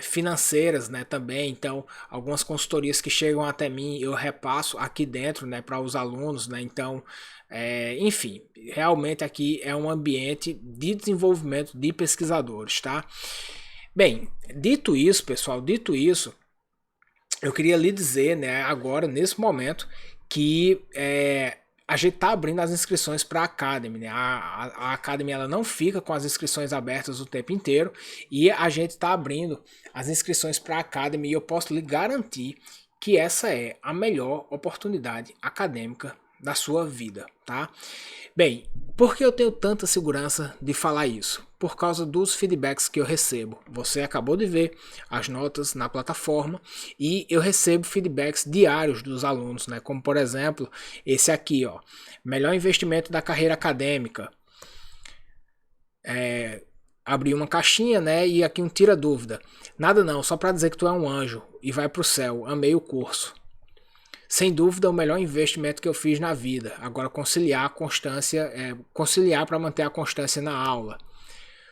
financeiras, né, também. Então, algumas consultorias que chegam até mim, eu repasso aqui dentro, né, para os alunos, né. Então, enfim, realmente aqui é um ambiente de desenvolvimento de pesquisadores, tá? Bem, dito isso, pessoal, eu queria lhe dizer, né, agora, nesse momento, que a gente está abrindo as inscrições para a Academy, né? A Academy ela não fica com as inscrições abertas o tempo inteiro e a gente está abrindo as inscrições para a Academy e eu posso lhe garantir que essa é a melhor oportunidade acadêmica da sua vida, tá? Bem, por que eu tenho tanta segurança de falar isso? Por causa dos feedbacks que eu recebo. Você acabou de ver as notas na plataforma e eu recebo feedbacks diários dos alunos, né? Como por exemplo, esse aqui, ó, melhor investimento da carreira acadêmica. Abri uma caixinha, né? E aqui um tira dúvida. Nada não, só para dizer que tu é um anjo e vai pro céu. Amei o curso. Sem dúvida, o melhor investimento que eu fiz na vida. Agora, conciliar a constância, conciliar para manter a constância na aula.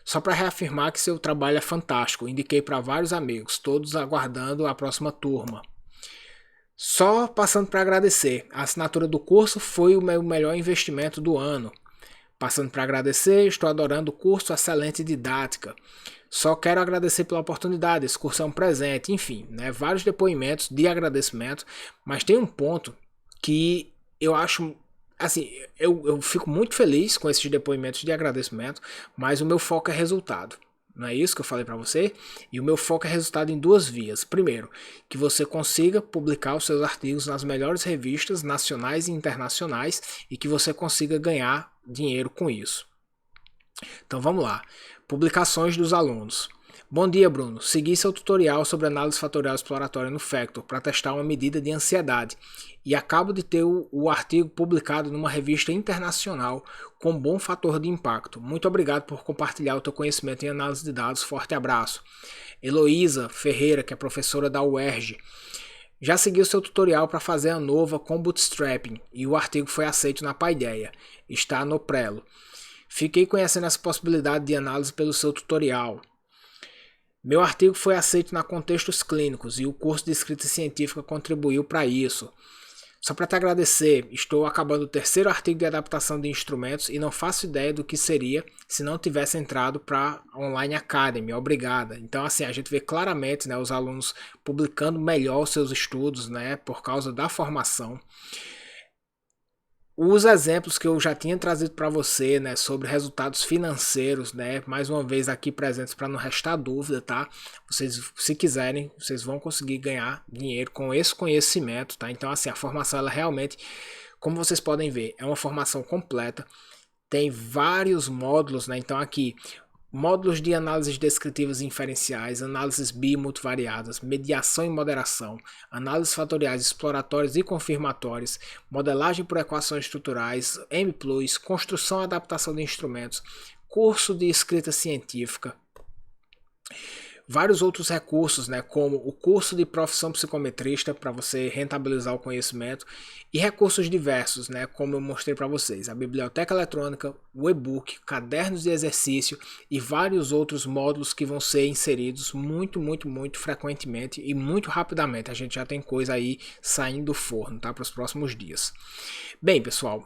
Só para reafirmar que seu trabalho é fantástico. Indiquei para vários amigos, todos aguardando a próxima turma. Só passando para agradecer. A assinatura do curso foi o meu melhor investimento do ano. Passando para agradecer, estou adorando o curso, excelente didática. Só quero agradecer pela oportunidade, esse curso é um presente, enfim, né, vários depoimentos de agradecimento, mas tem um ponto que eu acho, assim, eu fico muito feliz com esses depoimentos de agradecimento, mas o meu foco é resultado. Não é isso que eu falei para você? E o meu foco é resultado em duas vias. Primeiro, que você consiga publicar os seus artigos nas melhores revistas nacionais e internacionais e que você consiga ganhar dinheiro com isso. Então vamos lá. Publicações dos alunos. Bom dia, Bruno. Segui seu tutorial sobre análise fatorial exploratória no Factor para testar uma medida de ansiedade e acabo de ter o artigo publicado numa revista internacional com bom fator de impacto. Muito obrigado por compartilhar o teu conhecimento em análise de dados. Forte abraço. Heloísa Ferreira, que é professora da UERJ. Já segui o seu tutorial para fazer a nova com Bootstrapping e o artigo foi aceito na Paideia. Está no Prelo. Fiquei conhecendo essa possibilidade de análise pelo seu tutorial. Meu artigo foi aceito na Contextos Clínicos e o curso de escrita científica contribuiu para isso. Só para te agradecer, estou acabando o terceiro artigo de adaptação de instrumentos e não faço ideia do que seria se não tivesse entrado para Online Academy. Obrigada. Então, assim, a gente vê claramente, né, os alunos publicando melhor os seus estudos, né, por causa da formação. Os exemplos que eu já tinha trazido para você, né, sobre resultados financeiros, né, mais uma vez aqui presentes para não restar dúvida, tá? Vocês, se quiserem, vocês vão conseguir ganhar dinheiro com esse conhecimento, tá? Então, assim, a formação, ela realmente, como vocês podem ver, é uma formação completa, tem vários módulos, né? Então, aqui, módulos de análises descritivas e inferenciais, análises bi-multivariadas, mediação e moderação, análises fatoriais exploratórias e confirmatórias, modelagem por equações estruturais, M+, construção e adaptação de instrumentos, curso de escrita científica, vários outros recursos, né, como o curso de profissão psicometrista para você rentabilizar o conhecimento e recursos diversos, né, como eu mostrei para vocês, a biblioteca eletrônica, o e-book, cadernos de exercício e vários outros módulos que vão ser inseridos muito frequentemente e muito rapidamente. A gente já tem coisa aí saindo do forno, tá, para os próximos dias. Bem, pessoal,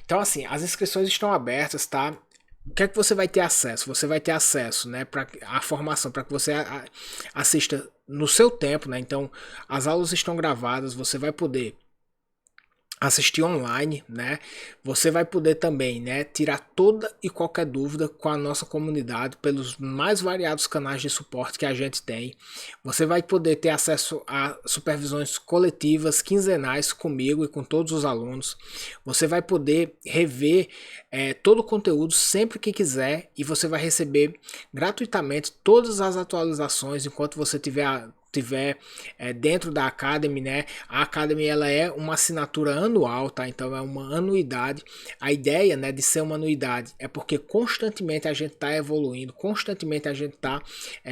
então assim, as inscrições estão abertas, tá? O que é que você vai ter acesso? Você vai ter acesso, né, para a formação, para que você assista no seu tempo, né? Então, as aulas estão gravadas, você vai poder assistir online, né? Você vai poder também, né, tirar toda e qualquer dúvida com a nossa comunidade pelos mais variados canais de suporte que a gente tem. Você vai poder ter acesso a supervisões coletivas quinzenais comigo e com todos os alunos. Você vai poder rever todo o conteúdo sempre que quiser e você vai receber gratuitamente todas as atualizações enquanto você tiver dentro da Academy, né? A Academy, ela é uma assinatura anual, tá? Então é uma anuidade. A ideia, né, de ser uma anuidade é porque constantemente a gente está evoluindo, constantemente a gente está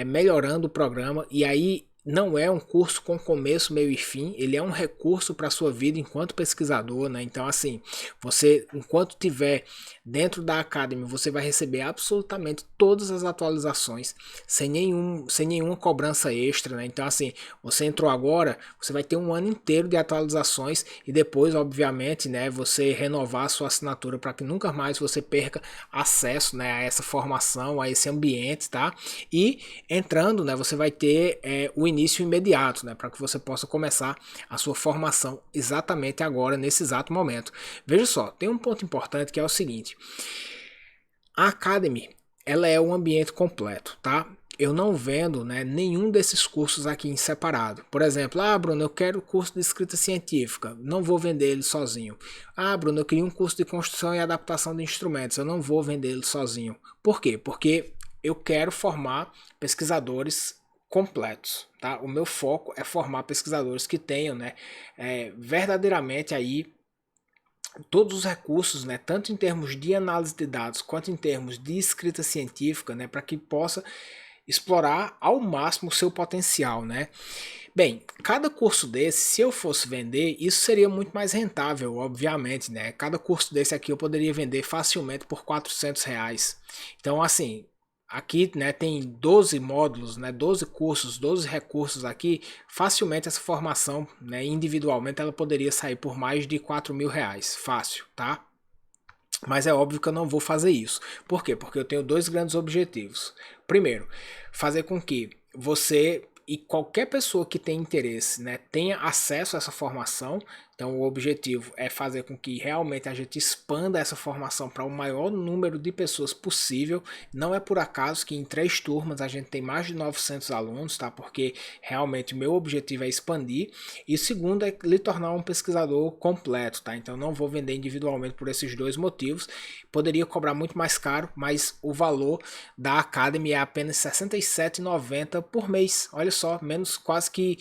melhorando o programa e aí não é um curso com começo, meio e fim, ele é um recurso para a sua vida enquanto pesquisador, né? Então, assim, você, enquanto tiver dentro da Academy, você vai receber absolutamente todas as atualizações sem nenhuma cobrança extra, né? Então, assim, você entrou agora, você vai ter um ano inteiro de atualizações e depois, obviamente, né, você renovar a sua assinatura para que nunca mais você perca acesso, né, a essa formação, a esse ambiente, tá? E entrando, né, você vai ter o início imediato, né, para que você possa começar a sua formação exatamente agora, nesse exato momento. Veja só, tem um ponto importante que é o seguinte: a Academy, ela é um ambiente completo, tá? Eu não vendo, né, nenhum desses cursos aqui em separado. Por exemplo, Bruno, eu quero curso de escrita científica, não vou vender ele sozinho. Bruno, eu queria um curso de construção e adaptação de instrumentos, eu não vou vender ele sozinho. Por quê? Porque eu quero formar pesquisadores completos, tá? O meu foco é formar pesquisadores que tenham, né, verdadeiramente aí todos os recursos, né, tanto em termos de análise de dados quanto em termos de escrita científica, né, para que possa explorar ao máximo o seu potencial, né? Bem, cada curso desse, se eu fosse vender, isso seria muito mais rentável, obviamente, né? Cada curso desse aqui eu poderia vender facilmente por R$ 400. Então, assim, aqui, né, tem 12 módulos, né, 12 cursos, 12 recursos aqui. Facilmente essa formação, né, individualmente, ela poderia sair por mais de R$ 4.000. Fácil, tá? Mas é óbvio que eu não vou fazer isso. Por quê? Porque eu tenho dois grandes objetivos. Primeiro, fazer com que você e qualquer pessoa que tenha interesse, né, tenha acesso a essa formação, Então o objetivo é fazer com que realmente a gente expanda essa formação para o maior número de pessoas possível. Não é por acaso que em 3 turmas a gente tem mais de 900 alunos, tá? Porque realmente o meu objetivo é expandir. E segundo é lhe tornar um pesquisador completo, tá? Então não vou vender individualmente por esses 2 motivos. Poderia cobrar muito mais caro, mas o valor da Academy é apenas R$ 67,90 por mês. Olha só, menos quase que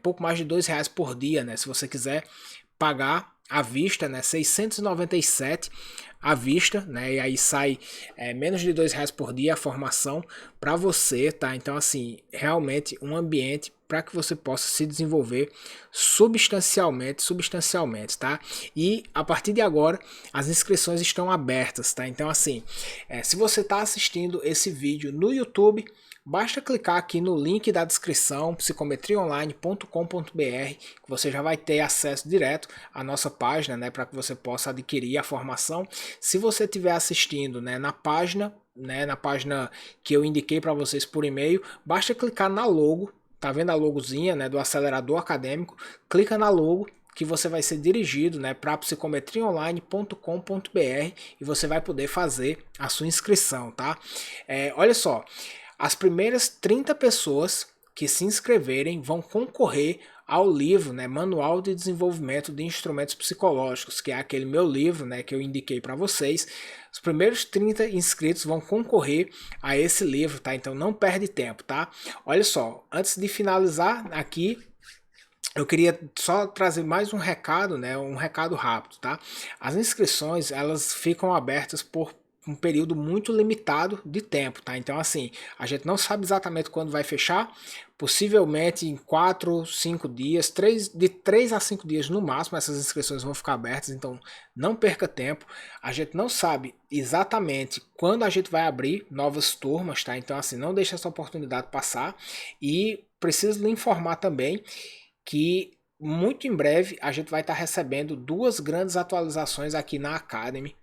pouco mais de R$ 2 por dia, né? Se você quiser pagar à vista, né? 697 à vista, né? E aí sai menos de R$ 2 por dia a formação para você, tá? Então, assim, realmente um ambiente para que você possa se desenvolver substancialmente, tá? E a partir de agora as inscrições estão abertas, tá? Então, assim, se você está assistindo esse vídeo no YouTube, basta clicar aqui no link da descrição, psicometriaonline.com.br, que você já vai ter acesso direto à nossa página, né, para que você possa adquirir a formação. Se você estiver assistindo, né, na página que eu indiquei para vocês por e-mail, basta clicar na logo, tá vendo a logozinha, né, do acelerador acadêmico? Clica na logo que você vai ser dirigido, né, para psicometriaonline.com.br e você vai poder fazer a sua inscrição, tá? Olha só, as primeiras 30 pessoas que se inscreverem vão concorrer ao livro, né, Manual de Desenvolvimento de Instrumentos Psicológicos, que é aquele meu livro, né, que eu indiquei para vocês. Os primeiros 30 inscritos vão concorrer a esse livro, tá? Então não perde tempo, tá? Olha só, antes de finalizar aqui, eu queria só trazer mais um recado, né, um recado rápido, tá? As inscrições, elas ficam abertas por um período muito limitado de tempo, tá? Então, assim, a gente não sabe exatamente quando vai fechar, possivelmente em 4, 5 dias, de 3 a 5 dias no máximo, essas inscrições vão ficar abertas, então não perca tempo. A gente não sabe exatamente quando a gente vai abrir novas turmas, tá? Então, assim, não deixe essa oportunidade passar e preciso lhe informar também que muito em breve a gente vai estar recebendo 2 grandes atualizações aqui na Academy.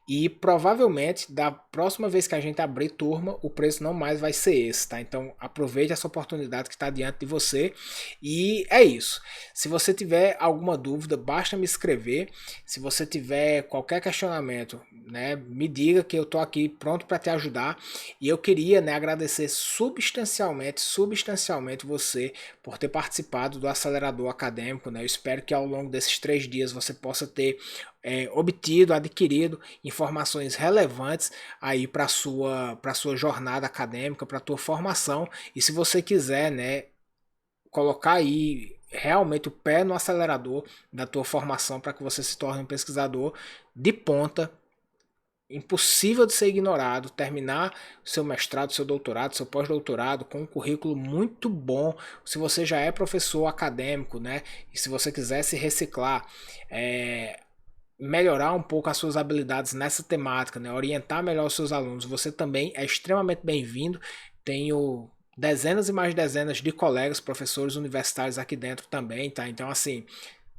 E provavelmente da próxima vez que a gente abrir turma, o preço não mais vai ser esse, tá? Então aproveite essa oportunidade que está diante de você. E é isso. Se você tiver alguma dúvida, basta me escrever. Se você tiver qualquer questionamento, né, me diga que eu estou aqui pronto para te ajudar. E eu queria, né, agradecer substancialmente você por ter participado do acelerador acadêmico, né? Eu espero que ao longo desses 3 dias você possa ter obtido, adquirido informações relevantes aí para sua jornada acadêmica, para a tua formação. E se você quiser, né, colocar aí realmente o pé no acelerador da tua formação para que você se torne um pesquisador de ponta, impossível de ser ignorado, terminar seu mestrado, seu doutorado, seu pós-doutorado com um currículo muito bom. Se você já é professor acadêmico, né, e se você quiser se reciclar, melhorar um pouco as suas habilidades nessa temática, né? Orientar melhor os seus alunos, você também é extremamente bem-vindo. Tenho dezenas e mais dezenas de colegas, professores universitários aqui dentro também, tá? Então, assim,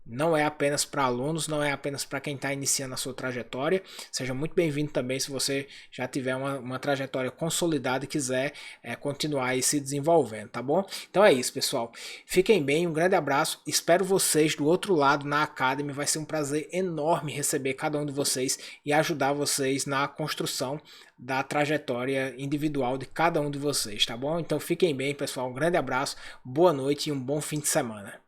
não é apenas para alunos, não é apenas para quem está iniciando a sua trajetória. Seja muito bem-vindo também se você já tiver uma trajetória consolidada e quiser continuar aí se desenvolvendo, tá bom? Então é isso, pessoal. Fiquem bem, um grande abraço. Espero vocês do outro lado na Academy. Vai ser um prazer enorme receber cada um de vocês e ajudar vocês na construção da trajetória individual de cada um de vocês, tá bom? Então fiquem bem, pessoal. Um grande abraço, boa noite e um bom fim de semana.